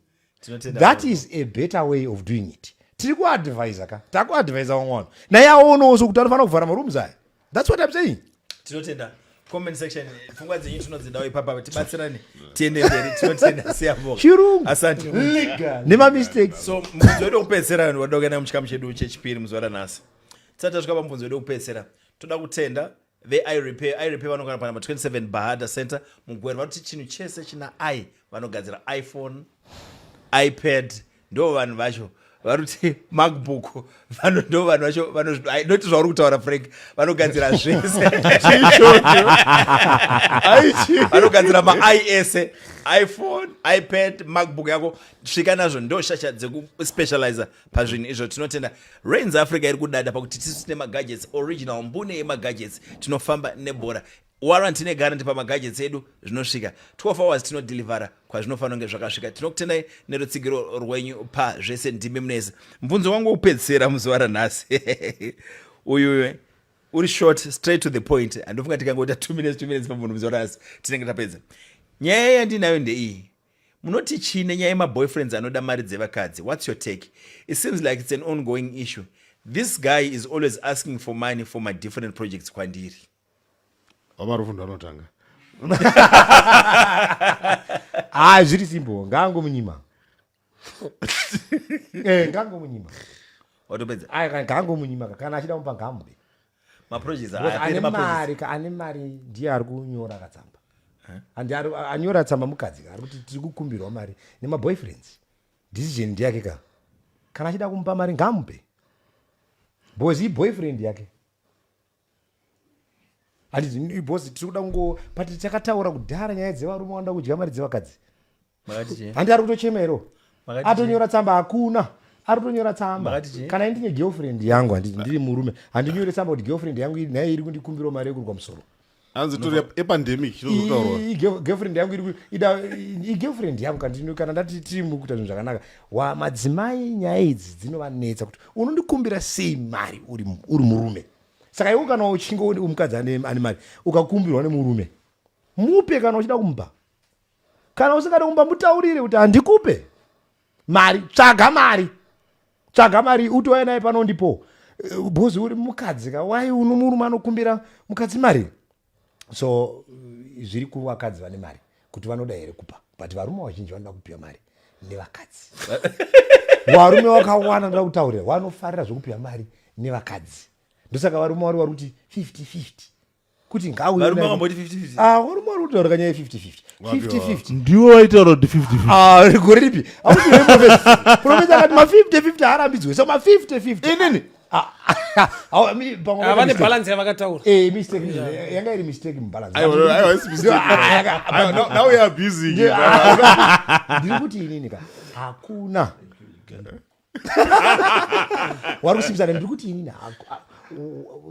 That is a better way of doing it. Tiri kuadvhaisa ka takuadvhaisa vamwe naye aonawo sokuti anofanira kuvhara marooms aya. That's what I'm saying. Tinotenda comment section pfungwa dzenyu tinodzidawo ipapa tibatsirane tiende mberi tinotenda siyambo chirungu asante nema mistakes. So mubvunzo wedu wekupedzisira wadoka naye muchikamu chedu chechipiri muzuva ranhasi tisati tasvika pamubvunzo wedu wekupedzisira toda kutenda the repair vanogara pana pa 27 Bahada Center mugwera vanoti chinhu chese china vanogadzira iPhone, iPad, ndo vanhu vacho varuti MacBook ndo vanhu vacho noti zvauri kutaura Frank vanogadzira zvese vanogadzira ma-IS iPhone, iPad, MacBook yako svika nazvo ndo shasha dzekuspecializa pazvinhu izvo. Tinotenda Rains Africa iri kudada pakuti tisu tine magadgets original mbune yemagadgets tinofamba nebhora wara tine garanti pamagadgets edu zvinosvika 12 hours tinodelivera kwazvinofanira kunge zvakasvika. Tinokutendai nerutsigiro rwenyu pazvese ndimi munese. Mubvunzo wangu wekupedzisira muzuva ranhasi uyu uri short straight to the point handofunga tikangoita 2 minutes pamunhu muzuva ranhasi tinenge tapedza. Nyaya yandinayo ndeiyi, munoti chine nyaya yemaboyfriends anoda mari dzevakadzi. What's your take? It seems like it's an ongoing issue. This guy is always asking for money for my different projects kwandiri. Marufu ndo anotanga. Zviri simple ngaangomunyima. Ngaangomunyima. Watopedza. Ngaangomunyima kana achida kumupa ngamupe. Maprojects ane mari ndiye ari kunyora katsamba. Anyora tsamba mukadzi ari kuti tiri kukumbirwa mari nemaboyfriends. Decision ndiyake ka. Kana achida kumupa mari ngamupe. Bozi boyfriend yake. Handiti bosi tiri kuda kungo pati takataura kudhara nyaya dzevarume wanda kudya mari dzevakadzi. Handi ari kutochemero. Atonyora tsamba hakuna. Ari kutonyora tsamba. Kana ndine girlfriend yangu handiti ndiri murume handinyore tsamba kuti girlfriend yangu naye iri kundikumbira mari yekuri kwamusoro. Hanzi tori epandemic chinozotaurwa. Girlfriend yangu iri girlfriend yangu kana ndati tiri mukuita zvinhu zvakanaka. Madzimai nyaya idzi dzinovanetsa kuti unondikumbira sei mari uri murume. Saka iwe kana uchinge uri mukadzi ane mari ukakumbirwa nemurume mupe kana uchida kumupa. Kana usingade kumupa mutaurire kuti handikupe mari, tsvaga mari utouya naye pano ndipo bhozi uri mukadzi ka wai uno murume anokumbira mukadzi mari. So zviri kuvakadzi vane mari kuti vanoda here kupa but varume vazhinji vanoda kupiwa mari nevakadzi. Varume vakawanda ndoda kutaurira vanofarira zvokupiwa mari nevakadzi. Ndosaka varume vari kuti 50-50 kuti varume vamboti 50-50 varume vari kutaura kanyaya 50-50 ndiwo waitaura kuti 50-50 gore ripi profesa akati ma 50-50 harambidzwe so ma 50-50 inini vane balance yavakataura mistake yanga iri mistake mubalance It's mistake. Now we are abusing you. ndiri kuti inini ka hakuna wari kusimbisana ndiri kuti inini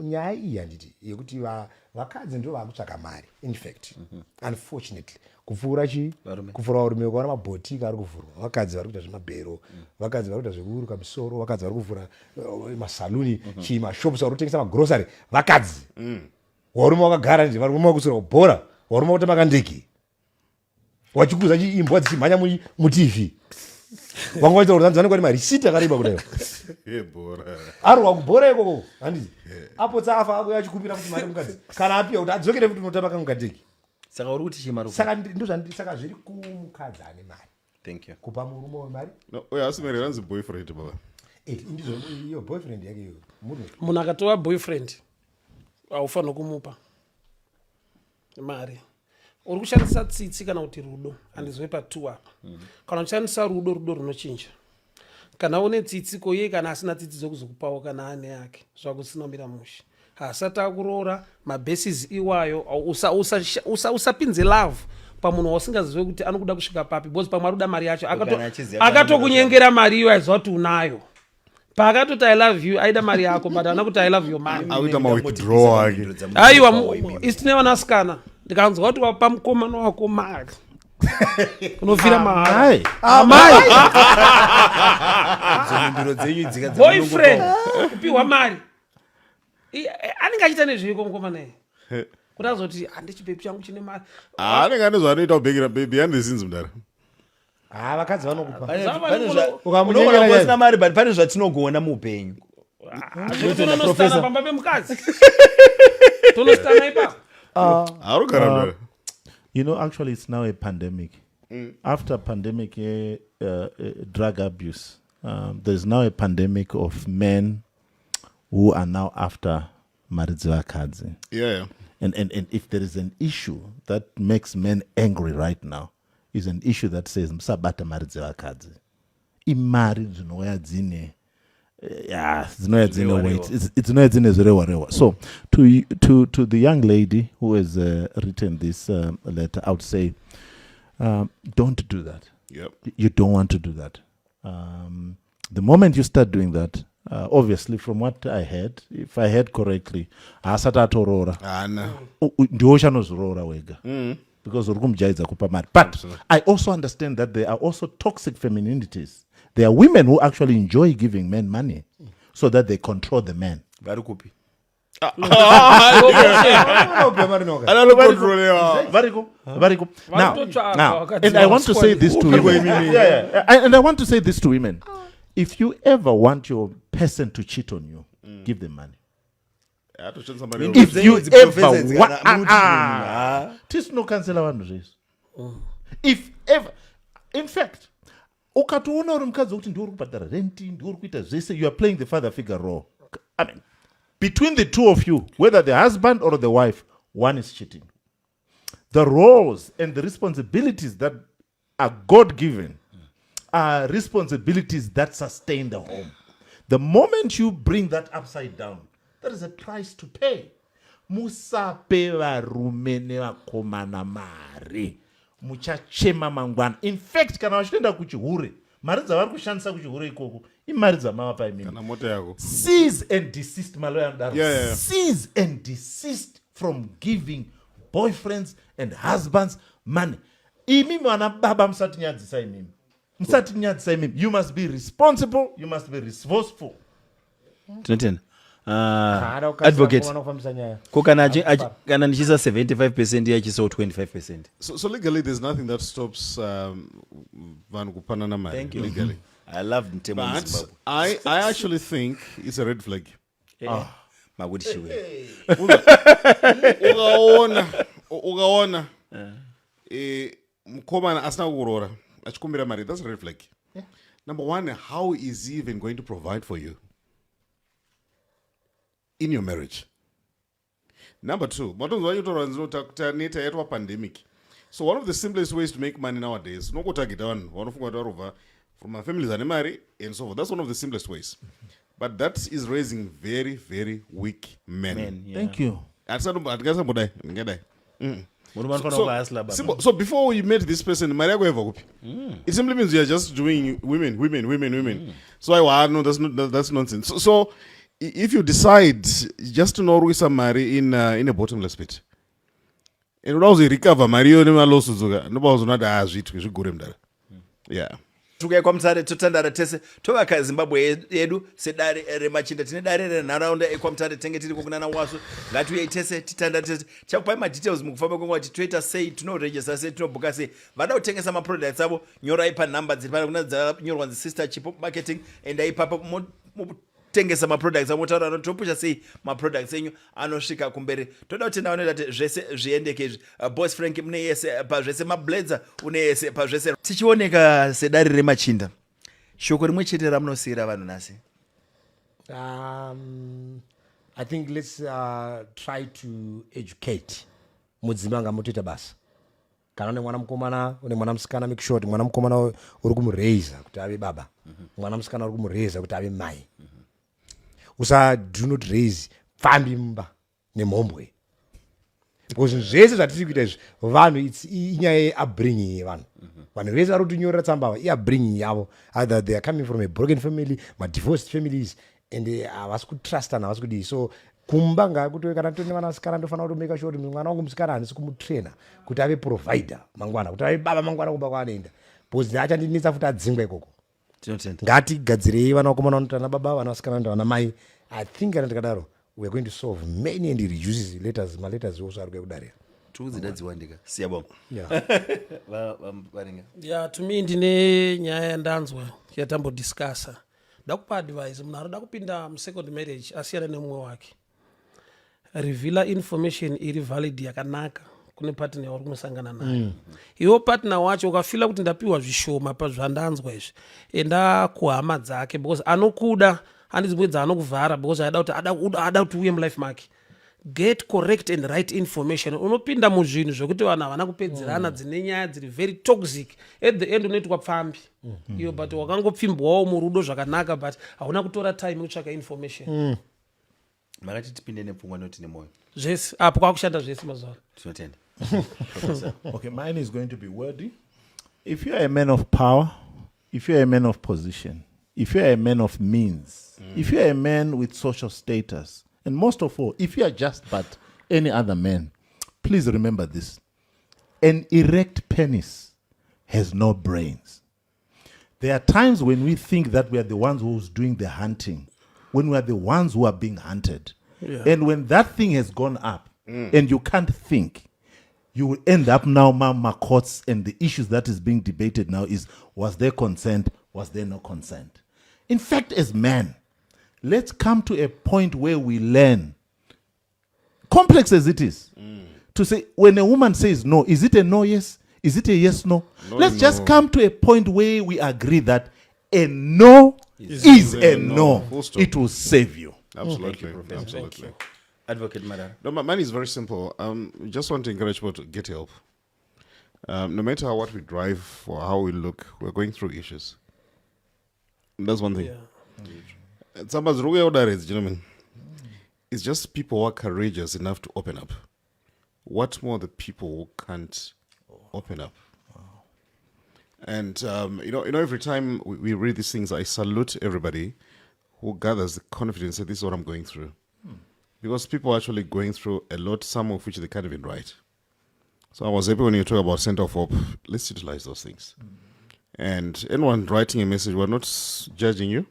nyaya iyi handiti yekuti vakadzi ndo vakutsvaka mari infact unfortunately kupfuura kupfuura varume ukaona mabhotika ari kuvhurwa vakadzi vari kuita zvemabhero vakadzi vari kuita zvekuruka misoro vakadzi vari kuvhura masaluni chii mashops vari kutengesa magrosary vakadzi varume vakagara nje varume vakusura kubhora varume vakutamba kandege wachikuza chiimbwa dzichimhanya mutv vanga vaita kuti zanzani kwani marisiti akareba kudayo arwa kubhora ikoko handiti apo tsafa ako yachikumbira kuti mari mukadzi kana apiwa kuti adzokere kuti unotamba kamukadeki saka uri kuti chimaru saka zviri kumukadzi ane mari thank you kupa murume wemari Asimere ranzi boyfriend baba. ndizo iyo boyfriend yake iyo munhu akatova boyfriend haufanira kumupa mari uri kushandisa tsitsi kana kuti rudo handizwe pa2 apa kana uchishandisa rudo runochinja kana une tsitsi koiye kana asina tsitsi dzokuzokupawo kana ane yake zvakusinamira mushe hasati akuroora mabasis iwayo usapinze love pamunhu wausingazive kuti anokuda kusvika papi because pamwe arikuda mari yacho akatokunyengera mari iyo aiziva kuti unayo paakatoti I love you aida mari yako but ana kuti I love your mari Auita ma-withdraw ake. aiwa isi tine vanasikana ndikanzwa kuti wapa mukomana wako mari unovhira mahara boyfriend kupiwa mari anenge achiita nezviko mukomana iyi kuti azoti handichipepi changu chine mari Anenge ane zvaanoita kubhekera behind the scenes mudara. vakadzi vanokupa ukamunyengera mari but pane zvatinogona muupenyu tonositana pamba pemukadzi tonositana ipapo Arugara mudara. You know, actually, it's now a pandemic. After pandemic, drug abuse, there's now a pandemic of men who are now after maridziva kadzi. Yeah. And if there is an issue that makes men angry right now, is an issue that says msabata maridziva kadzi. Imari dzinouya dzine weight. It's not in rewa. So to the young lady who has written this letter, I would say, don't do that. Yep. You don't want to do that. The moment you start doing that, obviously, from what I heard, if I heard correctly, asata torora. Ndiosha nozorora wega. Because urkumjaidza kupa mari. But I also understand that there are also toxic femininities. There are women who actually enjoy giving men money so that they control the men. varikupi Now, and I want to say this to women. And I want to say this to women. If you ever want your person to cheat on you, give them money. If you ever if ever, in fact, ukatoona uri mukadzi wekuti ndiuri kubhadhara renti ndiuri kuita zvese, you are playing the father figure role. I mean, between the two of you, whether the husband or the wife, one is cheating. The roles and the responsibilities that are God-given are responsibilities that sustain the home. The moment you bring that upside down, there is a price to pay. Musape varume nevakomana mari. Muchachema mangwana. In fact, kana vachitoenda kuchihure, mari dzavari kushandisa kuchihure ikoko imari dzamavapa imini. Kana moto yako. Cease and desist, maloya mudaro. Yeah. Cease and desist from giving boyfriends and husbands money. Imimi wana baba musati nyadzisa imimi. Musati nyadzisa imimi. You must be responsible, you must be resourceful. tinotenda advocate ko kana ndichisa 75% yachisawo 25%. So legally, there's nothing that stops vanhu kupanana mari. Thank you. Legally. I love Ntemo in But Zimbabwe. I actually think it's a red flag. Makuti shiwe. Ukaona mukomana asina kuroora achikumbira mari, that's a red flag. Number one, how is he even going to provide for you in your marriage? Number two, neta yetwa pandemic. So one of the simplest ways to make money nowadays, no go target one of from my families and money and so forth. That's one of the simplest ways. But that is raising very, very weak men. Thank you. So before we met this person, it simply means we are just doing women. So no, that's nonsense. So if you decide just to know who marry in a bottomless pit, and also recover Mario yeah. tukai kwamutare totandara tese tovaka zimbabwe yedu sedare remachinda tine dare renharaunda ekwamutare tenge tiri kokunana waso ngatiuyei tese titanda tese chakupai madetails mukufamba kwenguva kuti toita sei tinoregista sei tinobhuka sei vada kutengesa maproducts avo nyorai panhamba dziri pana kuna dzanyorwa nzisister chipo marketing endai ipapo tengesa maproducts amotaura ano topusha sei maproducts enyu anosvika kumberi toda kutenda vanoita kuti zvese zviendeke izvi boss frank mune yese pazvese mabladzer une yese pazvese tichioneka sedare remachinda shoko rimwe chete ramunosiyira vanhu nhasi. I think let's try to educate mudzimba ngamutoita basa kana une mwana mukomana une mwana musikana make sure mwana mukomana uri kumuraisa kuti ave baba mwana musikana uri kumuraisa kuti ave mai do not raise fambi mumba nemhombwe because zvese zvatiri kuita izvi vanhu inyaya yeupbringing yevanhu vanhu vese vari kutinyorera tsamba iupbringing yavo either they are coming from a broken family divorced families and havasi kutrustana havasi kudii so kumba ngakuti kana tine vanasikana ndofanira kutomeka sure kuti mwana wangu musikana handisi kumutraina kuti ave provider mangwana kuti ave baba mangwana kumba kwaanoenda because achandinetsa futi adzingwa ikoko ngatigadzirei vanakomana vanotana baba vanasikana ndavana mai. I think kana tikadaro we are going to solve many and reduces maletters also ari kudarira tukudzidadziwandika siyabonga yeah to me ndine nyaya yandanzwa yatambodiscassa ndakupa advice munhu anoda kupinda musecond marriage asiyana nemumwe wake reveala information iri valid yakanaka kune partner yauri kunosangana nayo iwo partner wacho ukafila kuti ndapiwa zvishoma pazvandanzwa izvi enda kuhama dzake because anokuda handi dzimwe dzaanokuvhara because ada kuti uye mulife make get correct and right information unopinda muzvinhu zvokuti vanhu havana kupedzerana dzine nyaya dziri very toxic at the end unoitwa pfambi iyo but wakangopfimbwawo murudo zvakanaka but hauna kutora time kutsvaka information makati tipinde nepfungwa noti nemwoyo zvese apo kwakushanda zvese mazuva tinotenda. Okay, mine is going to be wordy. If you are a man of power, if you are a man of position, if you are a man of means, if you are a man with social status, and most of all, if you are just but any other man, please remember this. An erect penis has no brains. There are times when we think that we are the ones who's doing the hunting, when we are the ones who are being hunted. Yeah. And when that thing has gone up and you can't think, you will end up now, mama courts, and the issues that is being debated now is, was there consent? Was there no consent? In fact, as men, let's come to a point where we learn, complex as it is, to say, when a woman says no, is it a no, yes? Is it a yes, no? Let's just come to a point where we agree that a no is a no. It will save you. Absolutely. Thank you, Absolutely. Thank you. Advocate Marara. No, mine is very simple. We just want to encourage people to get help. No matter what we drive or how we look, we're going through issues. That's one thing. yeah. Somebody's wrong out there, gentlemen. It's just people who are courageous enough to open up. What more the people who can't open up? And you know, every time we read these things, I salute everybody who gathers the confidence that this is what I'm going through. Because people are actually going through a lot, some of which they can't even write. So I was happy when you talk about Center of Hope. Let's utilize those things. And anyone writing a message, we're not judging you.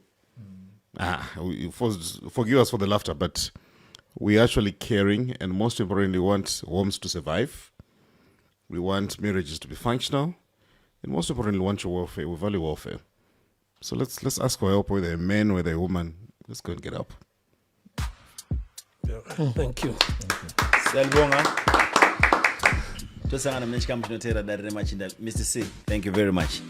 Forgive us for the laughter, but we're actually caring, and most importantly, we want homes to survive. We want marriages to be functional, and most importantly, we want your welfare. We value welfare. So let's ask for help, whether a man, whether a woman. Let's go and get help. Thank you. Salbonga. Tosangana mnechikamu tinotera Dare Remachinda. Mr. C, thank you very much.